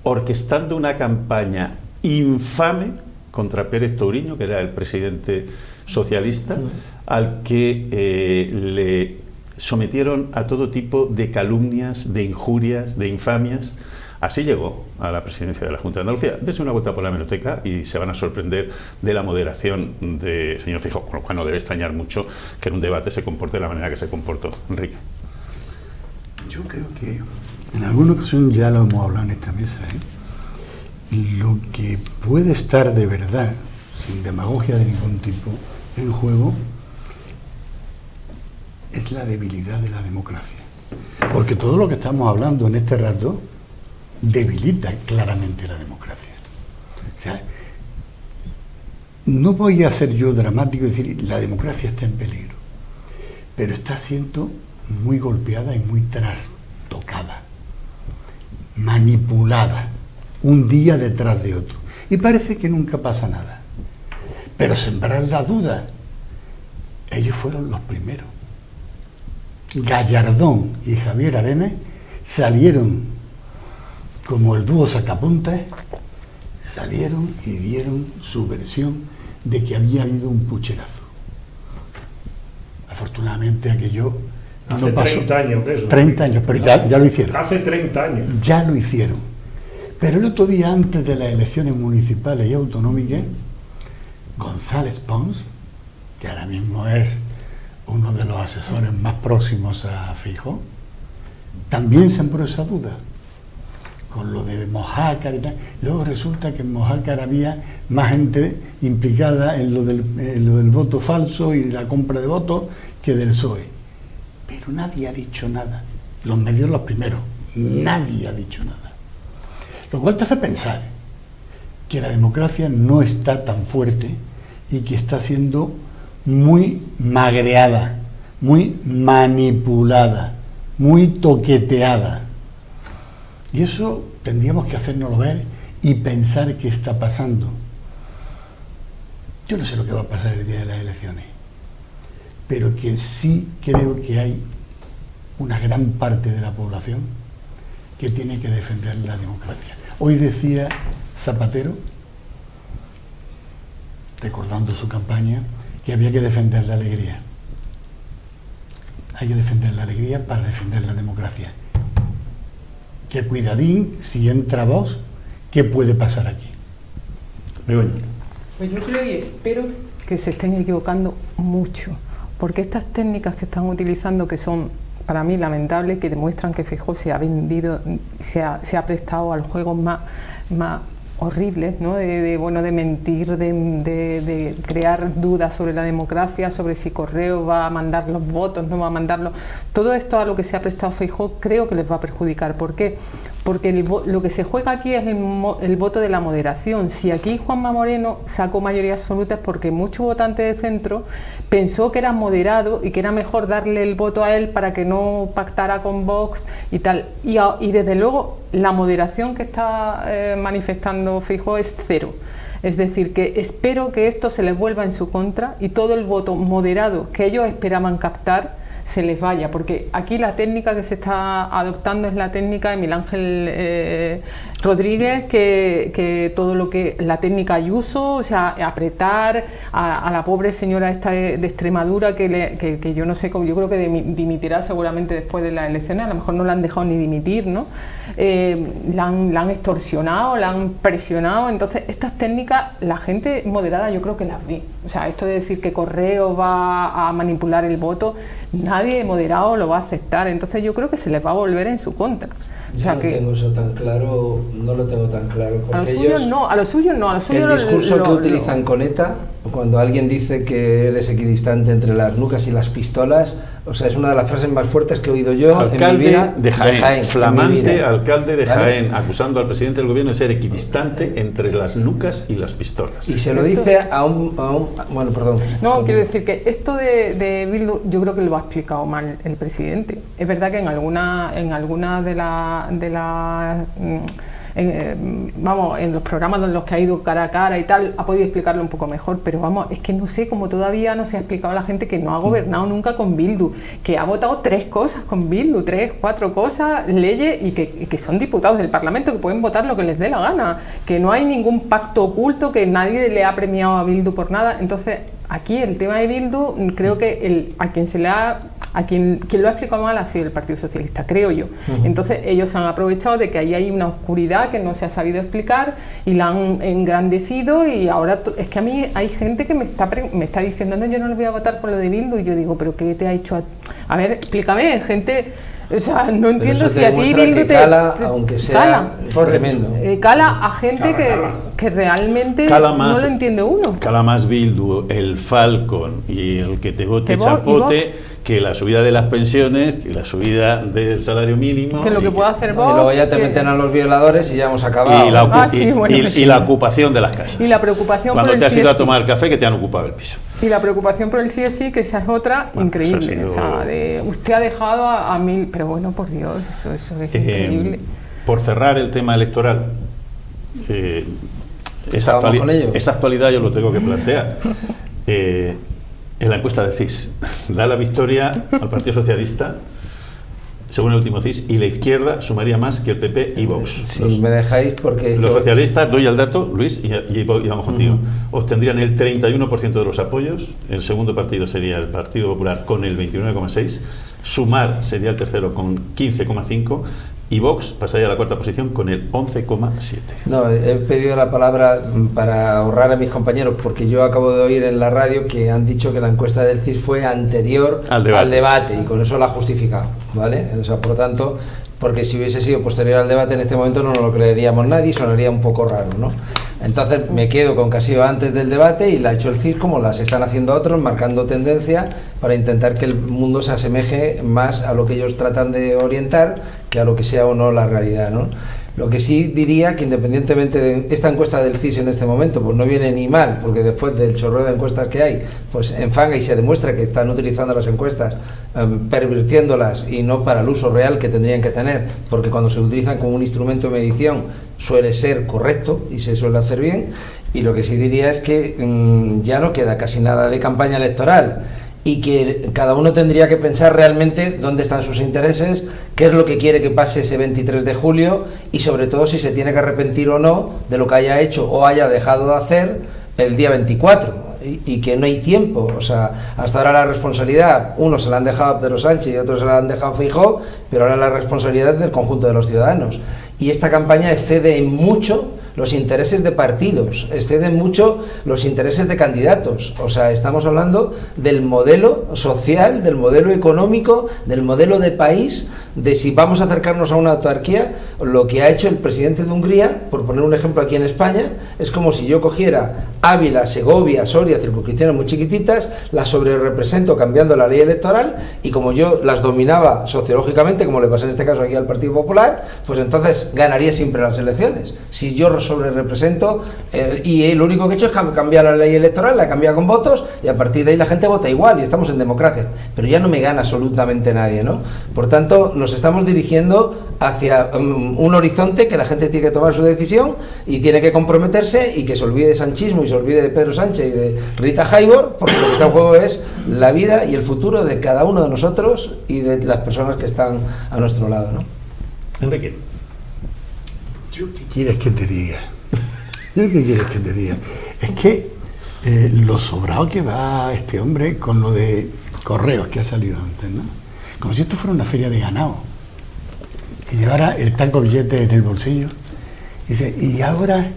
orquestando una campaña infame contra Pérez Touriño, que era el presidente socialista, al que le sometieron a todo tipo de calumnias, de injurias, de infamias. Así llegó a la presidencia de la Junta de Andalucía. Dense una vuelta por la hemeroteca y se van a sorprender de la moderación del señor Feijóo, con lo cual no debe extrañar mucho que en un debate se comporte de la manera que se comportó. Enrique. Yo creo que en alguna ocasión ya lo hemos hablado en esta mesa, lo que puede estar de verdad, sin demagogia de ningún tipo, en juego, es la debilidad de la democracia. Porque todo lo que estamos hablando en este rato debilita claramente la democracia. O sea, no voy a ser yo dramático y decir la democracia está en peligro, pero está siendo muy golpeada y muy trastocada, manipulada, un día detrás de otro. Y parece que nunca pasa nada. Pero sembrar la duda, ellos fueron los primeros. Gallardón y Javier Arenas salieron como el dúo sacapuntas, salieron y dieron su versión de que había habido un pucherazo. Afortunadamente aquello hace no pasó. 30 años de eso. 30 años, pero ya lo hicieron. Hace 30 años. Ya lo hicieron. Pero el otro día, antes de las elecciones municipales y autonómicas, González Pons, que ahora mismo es uno de los asesores más próximos a Feijóo, también sembró esa duda con lo de Mojácar y tal. Luego resulta que en Mojácar había más gente implicada en lo del voto falso y la compra de votos que del PSOE. Pero nadie ha dicho nada. Los medios los primeros. Nadie ha dicho nada. Lo cual te hace pensar que la democracia no está tan fuerte y que está siendo muy magreada, muy manipulada, muy toqueteada. Y eso tendríamos que hacérnoslo ver y pensar qué está pasando. Yo no sé lo que va a pasar el día de las elecciones, pero que sí creo que hay una gran parte de la población que tiene que defender la democracia. Hoy decía Zapatero, recordando su campaña, que había que defender la alegría. Hay que defender la alegría para defender la democracia. Que cuidadín, si entra Vox, ¿qué puede pasar aquí? Begoña. Pues yo creo y espero que se estén equivocando mucho, porque estas técnicas que están utilizando, que son para mí lamentables, que demuestran que Feijóo se ha vendido, se ha prestado al juego más horribles, ¿no? de mentir, de crear dudas sobre la democracia, sobre si Correo va a mandar los votos, no va a mandarlos. Todo esto a lo que se ha prestado Feijóo creo que les va a perjudicar. ¿Por qué? Porque lo que se juega aquí es el voto de la moderación. Si aquí Juanma Moreno sacó mayoría absoluta es porque muchos votantes de centro pensó que era moderado y que era mejor darle el voto a él para que no pactara con Vox y tal. Y desde luego la moderación que está manifestando Feijóo es cero. Es decir, que espero que esto se les vuelva en su contra y todo el voto moderado que ellos esperaban captar se les vaya, porque aquí la técnica que se está adoptando es la técnica de Miguel Ángel Rodríguez, que todo lo que la técnica Ayuso, o sea, apretar a la pobre señora esta de Extremadura que yo no sé cómo, yo creo que dimitirá seguramente después de las elecciones, a lo mejor no la han dejado ni dimitir, ¿no? La han extorsionado, la han presionado. Entonces estas técnicas la gente moderada yo creo que las ve, o sea, esto de decir que Correo va a manipular el voto, nadie moderado lo va a aceptar, entonces yo creo que se les va a volver en su contra. Yo no tengo eso tan claro, no lo tengo tan claro. A los suyos no, a los suyos no, a los suyos el discurso que utilizan con ETA, cuando alguien dice que eres equidistante entre las nucas y las pistolas, o sea, es una de las frases más fuertes que he oído yo alcalde en mi vida. De Jaén, flamante alcalde de ¿vale? Jaén, acusando al presidente del gobierno de ser equidistante entre las nucas y las pistolas. Y se lo dice a un bueno, perdón. No, quiero decir que esto de Bildu, yo creo que lo ha explicado mal el presidente. Es verdad que en alguna de las vamos, en los programas en los que ha ido cara a cara y tal, ha podido explicarlo un poco mejor, pero vamos, es que no sé cómo todavía no se ha explicado a la gente que no ha gobernado nunca con Bildu, que ha votado 3 cosas con Bildu, 3, 4 cosas, leyes, y que son diputados del Parlamento, que pueden votar lo que les dé la gana, que no hay ningún pacto oculto, que nadie le ha premiado a Bildu por nada. Entonces, aquí el tema de Bildu, creo que a quien lo ha explicado mal ha sido el Partido Socialista, creo yo. Entonces ellos han aprovechado de que ahí hay una oscuridad que no se ha sabido explicar y la han engrandecido, y ahora es que a mí hay gente que me está diciendo, no, yo no le voy a votar por lo de Bildu, y yo digo, pero ¿qué te ha hecho? A ver, explícame, gente. O sea, no entiendo si a ti Bildu te cala, aunque sea tremendo. Cala a gente que realmente no lo entiende uno. Cala más Bildu, el Falcon y el que te vote chapote, que la subida de las pensiones, que la subida del salario mínimo. Que lo que puede hacer Vox. Y luego ya te meten a los violadores y ya hemos acabado. Y la ocupación de las casas. Y la preocupación cuando por te el has ido a tomar café, que te han ocupado el piso. Y la preocupación por el sí, que esa es otra increíble. O sea, usted ha dejado a mil. Pero bueno, por Dios, eso es increíble. Por cerrar el tema electoral, esa actualidad yo lo tengo que plantear. En la encuesta de CIS, da la victoria al Partido Socialista, según el último CIS, y la izquierda sumaría más que el PP y Vox. Si me dejáis, porque... Los socialistas, doy el dato, Luis, y vamos contigo, obtendrían el 31% de los apoyos, el segundo partido sería el Partido Popular con el 29,6%, Sumar sería el tercero con 15,5%, y Vox pasaría a la cuarta posición con el 11,7%. No, he pedido la palabra para ahorrar a mis compañeros, porque yo acabo de oír en la radio que han dicho que la encuesta del CIS fue anterior al debate, y con eso la ha justificado, ¿vale? O sea, por lo tanto, porque si hubiese sido posterior al debate en este momento no nos lo creeríamos nadie y sonaría un poco raro, ¿no? Entonces me quedo con que ha sido antes del debate y la ha hecho el CIS como las están haciendo otros, marcando tendencia para intentar que el mundo se asemeje más a lo que ellos tratan de orientar que a lo que sea o no la realidad, ¿no? Lo que sí diría que independientemente de esta encuesta del CIS en este momento, pues no viene ni mal, porque después del chorreo de encuestas que hay, pues enfanga y se demuestra que están utilizando las encuestas, pervirtiéndolas y no para el uso real que tendrían que tener, porque cuando se utilizan como un instrumento de medición suele ser correcto y se suele hacer bien. Y lo que sí diría es que ya no queda casi nada de campaña electoral, y que cada uno tendría que pensar realmente dónde están sus intereses, qué es lo que quiere que pase ese 23 de julio y sobre todo si se tiene que arrepentir o no de lo que haya hecho o haya dejado de hacer el día 24, y que no hay tiempo. O sea, hasta ahora la responsabilidad, unos se la han dejado a Pedro Sánchez y otros se la han dejado a Feijóo, pero ahora la responsabilidad es del conjunto de los ciudadanos, y esta campaña excede en mucho los intereses de partidos, exceden mucho los intereses de candidatos. O sea, estamos hablando del modelo social, del modelo económico, del modelo de país, de si vamos a acercarnos a una autarquía. Lo que ha hecho el presidente de Hungría, por poner un ejemplo aquí en España, es como si yo cogiera Ávila, Segovia, Soria, circunscripciones muy chiquititas, las sobrerepresento cambiando la ley electoral, y como yo las dominaba sociológicamente, como le pasa en este caso aquí al Partido Popular, pues entonces ganaría siempre las elecciones. Si yo sobre represento y lo único que he hecho es cambiar la ley electoral, la he cambiado con votos, y a partir de ahí la gente vota igual y estamos en democracia, pero ya no me gana absolutamente nadie, ¿no? Por tanto, nos los estamos dirigiendo hacia un horizonte que la gente tiene que tomar su decisión y tiene que comprometerse, y que se olvide de sanchismo y se olvide de Pedro Sánchez y de Rita Hayworth, porque lo que está en juego es la vida y el futuro de cada uno de nosotros y de las personas que están a nuestro lado, ¿no? Enrique. ¿Yo qué quieres que te diga? Es que lo sobrado que va este hombre con lo de Correos que ha salido antes, ¿no? Como si esto fuera una feria de ganado, que llevara el taco billete en el bolsillo. Dice, y ahora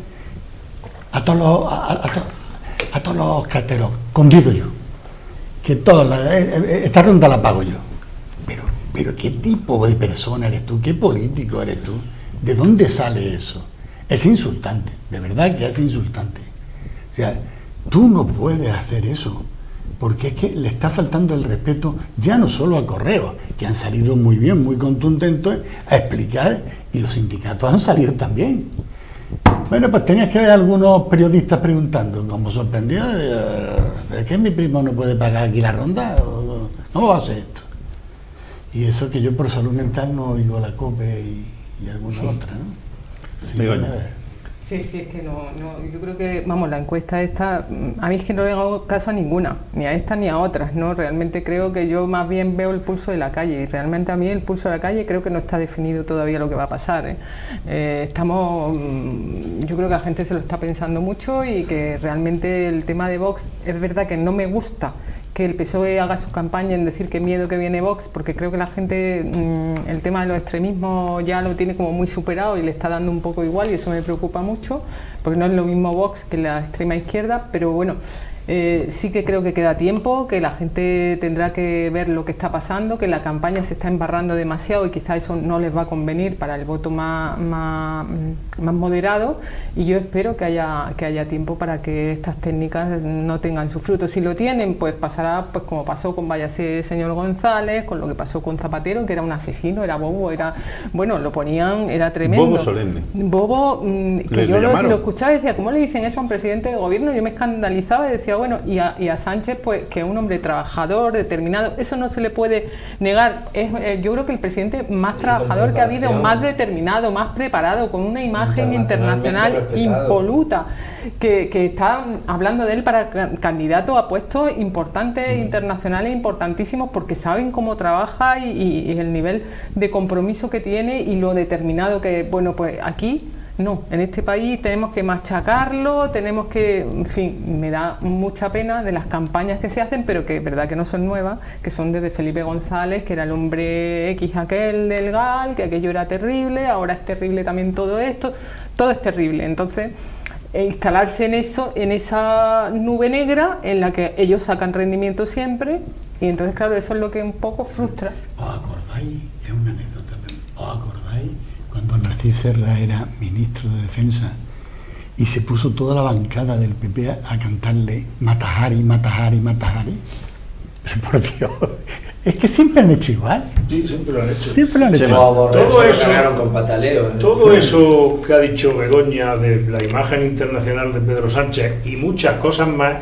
a todos los carteros convido yo, que esta ronda la pago yo. Pero ¿qué tipo de persona eres tú? ¿Qué político eres tú? ¿De dónde sale eso? Es insultante, de verdad que es insultante. O sea, tú no puedes hacer eso, porque es que le está faltando el respeto ya no solo a Correos, que han salido muy bien, muy contundentes a explicar, y los sindicatos han salido también. Bueno, pues tenías que ver a algunos periodistas preguntando, como sorprendido, ¿es que mi primo no puede pagar aquí la ronda? ¿Cómo va a hacer esto? Y eso que yo por salud mental no oigo la COPE y alguna otra, ¿no? Sí, sí, es que no, yo creo que, vamos, la encuesta esta, a mí es que no le hago caso a ninguna, ni a esta ni a otras, ¿no? Realmente creo que yo más bien veo el pulso de la calle, y realmente a mí el pulso de la calle creo que no está definido todavía lo que va a pasar, ¿eh? Yo creo que la gente se lo está pensando mucho, y que realmente el tema de Vox, es verdad que no me gusta que el PSOE haga su campaña en decir qué miedo que viene Vox, porque creo que la gente el tema de los extremismos ya lo tiene como muy superado y le está dando un poco igual, y eso me preocupa mucho, porque no es lo mismo Vox que la extrema izquierda, pero bueno, sí que creo que queda tiempo, que la gente tendrá que ver lo que está pasando, que la campaña se está embarrando demasiado y quizá eso no les va a convenir para el voto más moderado, y yo espero que haya tiempo para que estas técnicas no tengan su fruto. Si lo tienen, pues pasará pues como pasó con Váyase señor González, con lo que pasó con Zapatero, que era un asesino, era bobo, bueno, lo ponían, era tremendo. Bobo solemne. Bobo, que yo lo escuchaba y decía, ¿cómo le dicen eso a un presidente de gobierno? Yo me escandalizaba y decía, bueno, y a Sánchez, pues que es un hombre trabajador, determinado, eso no se le puede negar. Yo creo que el presidente más trabajador que ha habido, más determinado, más preparado, con una imagen internacional impoluta, que está hablando de él para candidato a puestos importantes, internacionales importantísimos, porque saben cómo trabaja y el nivel de compromiso que tiene y lo determinado que, bueno, pues aquí no, en este país tenemos que machacarlo, tenemos que, en fin, me da mucha pena de las campañas que se hacen, pero que es verdad que no son nuevas, que son desde Felipe González, que era el hombre X aquel del GAL, que aquello era terrible, ahora es terrible también todo esto, todo es terrible. Entonces, instalarse en eso, en esa nube negra en la que ellos sacan rendimiento siempre, y entonces, claro, eso es lo que un poco frustra. ¿Os acordáis? Es una anécdota, ¿os acordáis? Cuando Narcís Serra era ministro de Defensa y se puso toda la bancada del PP a cantarle Matajari, Matajari, Matajari. Por Dios, es que siempre han hecho igual. Sí, siempre lo han hecho. Siempre lo han hecho. Todo eso que ha dicho Begoña de la imagen internacional de Pedro Sánchez y muchas cosas más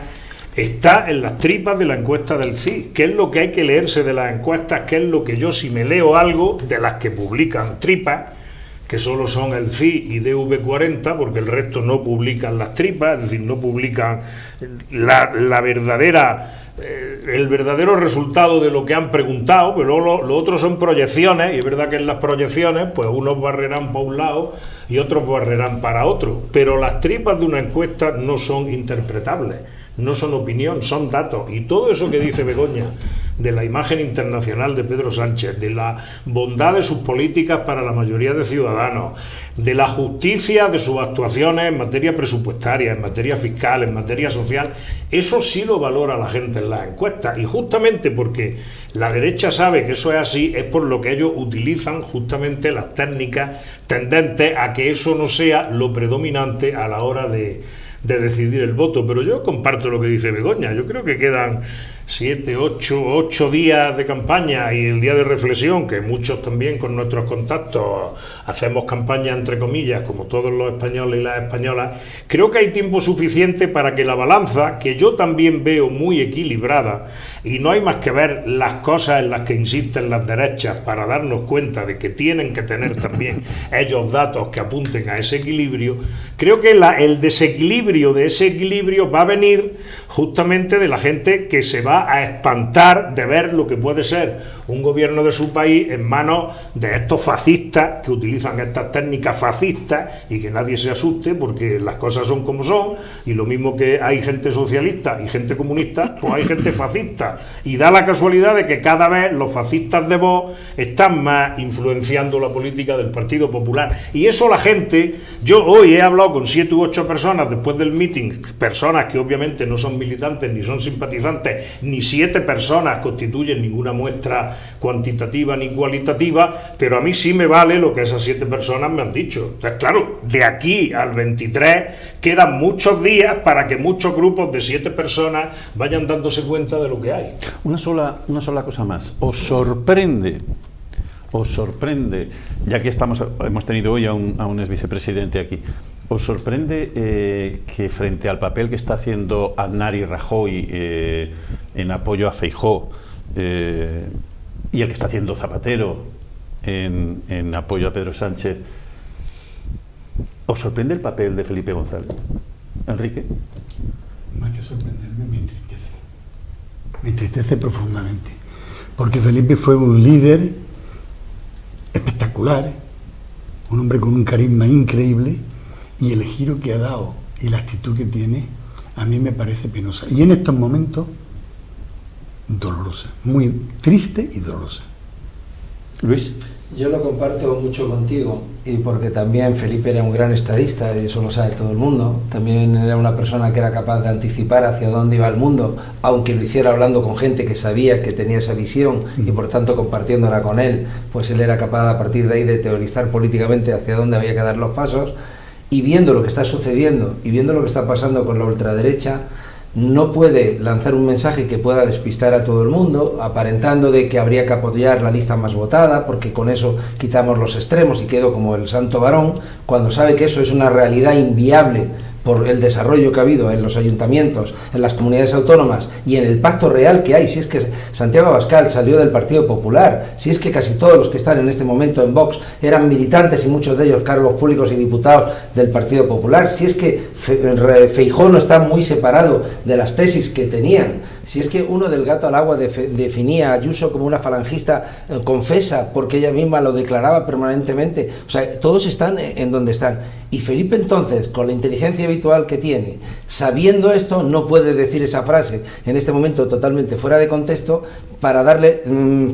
está en las tripas de la encuesta del CIS. ¿Qué es lo que hay que leerse de las encuestas? ¿Qué es lo que yo, si me leo algo de las que publican tripas, que solo son el CIS y DV40, porque el resto no publican las tripas, es decir, no publican la verdadera, el verdadero resultado de lo que han preguntado, pero luego lo otro son proyecciones, y es verdad que en las proyecciones, pues unos barrerán para un lado y otros barrerán para otro, pero las tripas de una encuesta no son interpretables, no son opinión, son datos, y todo eso que dice Begoña de la imagen internacional de Pedro Sánchez, de la bondad de sus políticas para la mayoría de ciudadanos, de la justicia de sus actuaciones en materia presupuestaria, en materia fiscal, en materia social, eso sí lo valora la gente en las encuestas, y justamente porque la derecha sabe que eso es así, es por lo que ellos utilizan justamente las técnicas tendentes a que eso no sea lo predominante a la hora de decidir el voto. Pero yo comparto lo que dice Begoña, yo creo que quedan 7, 8 días de campaña y el día de reflexión, que muchos también con nuestros contactos hacemos campaña entre comillas, como todos los españoles y las españolas, creo que hay tiempo suficiente para que la balanza, que yo también veo muy equilibrada, y no hay más que ver las cosas en las que insisten las derechas para darnos cuenta de que tienen que tener también ellos datos que apunten a ese equilibrio. Creo que el desequilibrio de ese equilibrio va a venir justamente de la gente que se va a espantar de ver lo que puede ser un gobierno de su país en manos de estos fascistas que utilizan estas técnicas fascistas, y que nadie se asuste porque las cosas son como son, y lo mismo que hay gente socialista y gente comunista, pues hay gente fascista, y da la casualidad de que cada vez los fascistas de Vox están más influenciando la política del Partido Popular, y eso la gente, yo hoy he hablado con 7 u 8 personas después del meeting, personas que obviamente no son militantes ni son simpatizantes, ni 7 personas constituyen ninguna muestra cuantitativa ni cualitativa, pero a mí sí me vale lo que esas 7 personas me han dicho. Entonces, claro, de aquí al 23 quedan muchos días para que muchos grupos de 7 personas vayan dándose cuenta de lo que hay. Una sola cosa más. ¿Os sorprende, ya que hemos tenido hoy a un ex vicepresidente aquí, os sorprende que frente al papel que está haciendo Aznar y Rajoy en apoyo a Feijóo y el que está haciendo Zapatero en apoyo a Pedro Sánchez, os sorprende el papel de Felipe González? Enrique. Más que sorprenderme, me entristece. Me entristece profundamente. Porque Felipe fue un líder espectacular, un hombre con un carisma increíble, y el giro que ha dado y la actitud que tiene a mí me parece penosa. Y en estos momentos, dolorosa. Muy triste y dolorosa. Luis. Yo lo comparto mucho contigo, y porque también Felipe era un gran estadista, y eso lo sabe todo el mundo. También era una persona que era capaz de anticipar hacia dónde iba el mundo, aunque lo hiciera hablando con gente que sabía que tenía esa visión y por tanto compartiéndola con él, pues él era capaz a partir de ahí de teorizar políticamente hacia dónde había que dar los pasos. Y viendo lo que está sucediendo y viendo lo que está pasando con la ultraderecha, no puede lanzar un mensaje que pueda despistar a todo el mundo, aparentando de que habría que apoyar la lista más votada, porque con eso quitamos los extremos y quedo como el santo varón, cuando sabe que eso es una realidad inviable por el desarrollo que ha habido en los ayuntamientos, en las comunidades autónomas y en el pacto real que hay. Si es que Santiago Abascal salió del Partido Popular, si es que casi todos los que están en este momento en Vox eran militantes y muchos de ellos cargos públicos y diputados del Partido Popular, si es que Feijóo no está muy separado de las tesis que tenían, si es que uno del gato al agua definía a Ayuso como una falangista confesa, porque ella misma lo declaraba permanentemente. O sea, todos están en donde están. Y Felipe entonces, con la inteligencia habitual que tiene, sabiendo esto, no puede decir esa frase en este momento totalmente fuera de contexto para darle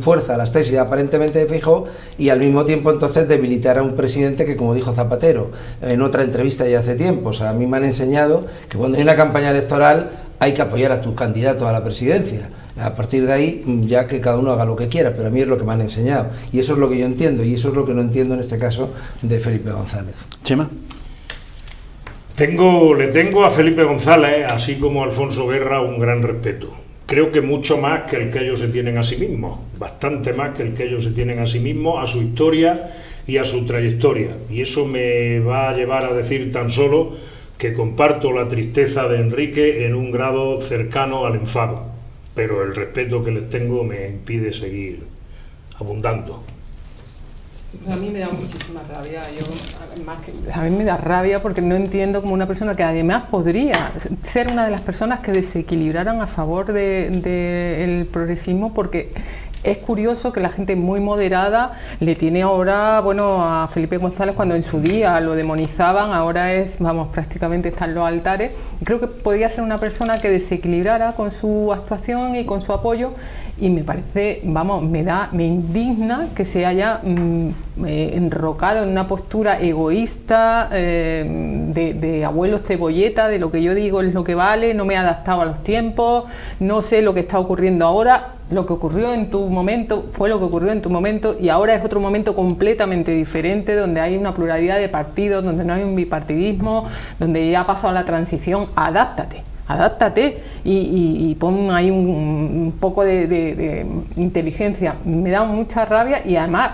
fuerza a las tesis aparentemente de Feijóo, y al mismo tiempo entonces debilitar a un presidente que, como dijo Zapatero en otra entrevista ya hace tiempo, o sea, a mí me han enseñado que cuando hay una campaña electoral hay que apoyar a tus candidatos a la presidencia. A partir de ahí, ya que cada uno haga lo que quiera, pero a mí es lo que me han enseñado. Y eso es lo que yo entiendo, y eso es lo que no entiendo en este caso de Felipe González. Chema. Le tengo a Felipe González, así como a Alfonso Guerra, un gran respeto. Creo que mucho más que el que ellos se tienen a sí mismos, bastante más que el que ellos se tienen a sí mismos, a su historia y a su trayectoria. Y eso me va a llevar a decir tan solo que comparto la tristeza de Enrique en un grado cercano al enfado, pero el respeto que les tengo me impide seguir abundando. A mí me da muchísima rabia. A mí me da rabia porque no entiendo cómo una persona que además podría ser una de las personas que desequilibraran a favor del progresismo, porque es curioso que la gente muy moderada le tiene ahora, bueno, a Felipe González, cuando en su día lo demonizaban, ahora es, vamos, prácticamente está en los altares. Creo que podría ser una persona que desequilibrara con su actuación y con su apoyo, y me parece, vamos, me indigna que se haya enrocado en una postura egoísta de abuelo cebolleta, de lo que yo digo es lo que vale, no me he adaptado a los tiempos, no sé lo que está ocurriendo ahora. Lo que ocurrió en tu momento fue lo que ocurrió en tu momento, y ahora es otro momento completamente diferente, donde hay una pluralidad de partidos, donde no hay un bipartidismo, donde ya ha pasado la transición. Adáptate, adáptate y pon ahí un poco de inteligencia. Me da mucha rabia y además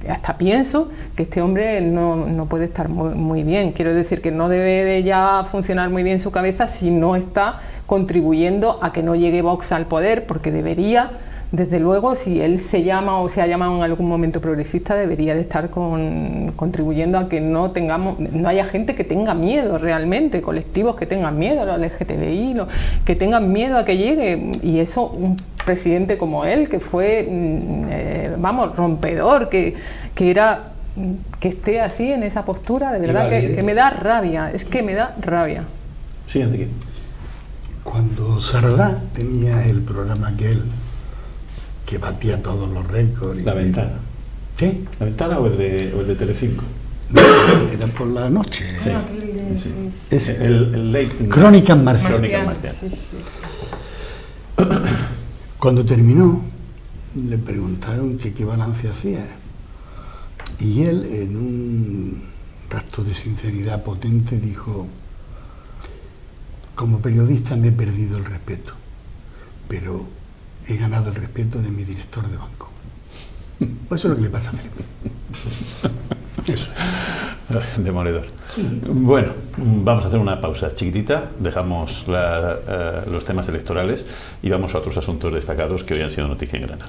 hasta pienso que este hombre no puede estar muy bien. Quiero decir que no debe de ya funcionar muy bien su cabeza si no está contribuyendo a que no llegue Vox al poder, porque debería, desde luego, si él se llama o se ha llamado en algún momento progresista, debería de estar contribuyendo a que no haya gente que tenga miedo realmente, colectivos que tengan miedo, los LGTBI, que tengan miedo a que llegue. Y eso, un presidente como él, que fue, rompedor, que esté así en esa postura, de verdad que me da rabia, es que me da rabia. Sí, Enrique. Cuando Sardá tenía el programa aquel que batía todos los récords. La Ventana. ¿Qué? ¿La Ventana o el de Telecinco? Era por la noche. Sí. Sí. Es el late Crónicas marcianas. Crónicas marcianas. Sí. Cuando terminó, le preguntaron que qué balance hacía. Y él, en un acto de sinceridad potente, dijo: como periodista me he perdido el respeto, pero he ganado el respeto de mi director de banco. Pues eso es lo que le pasa a Felipe. Eso es. Demoledor. Bueno, vamos a hacer una pausa chiquitita, dejamos los temas electorales y vamos a otros asuntos destacados que hoy han sido noticia en Granada.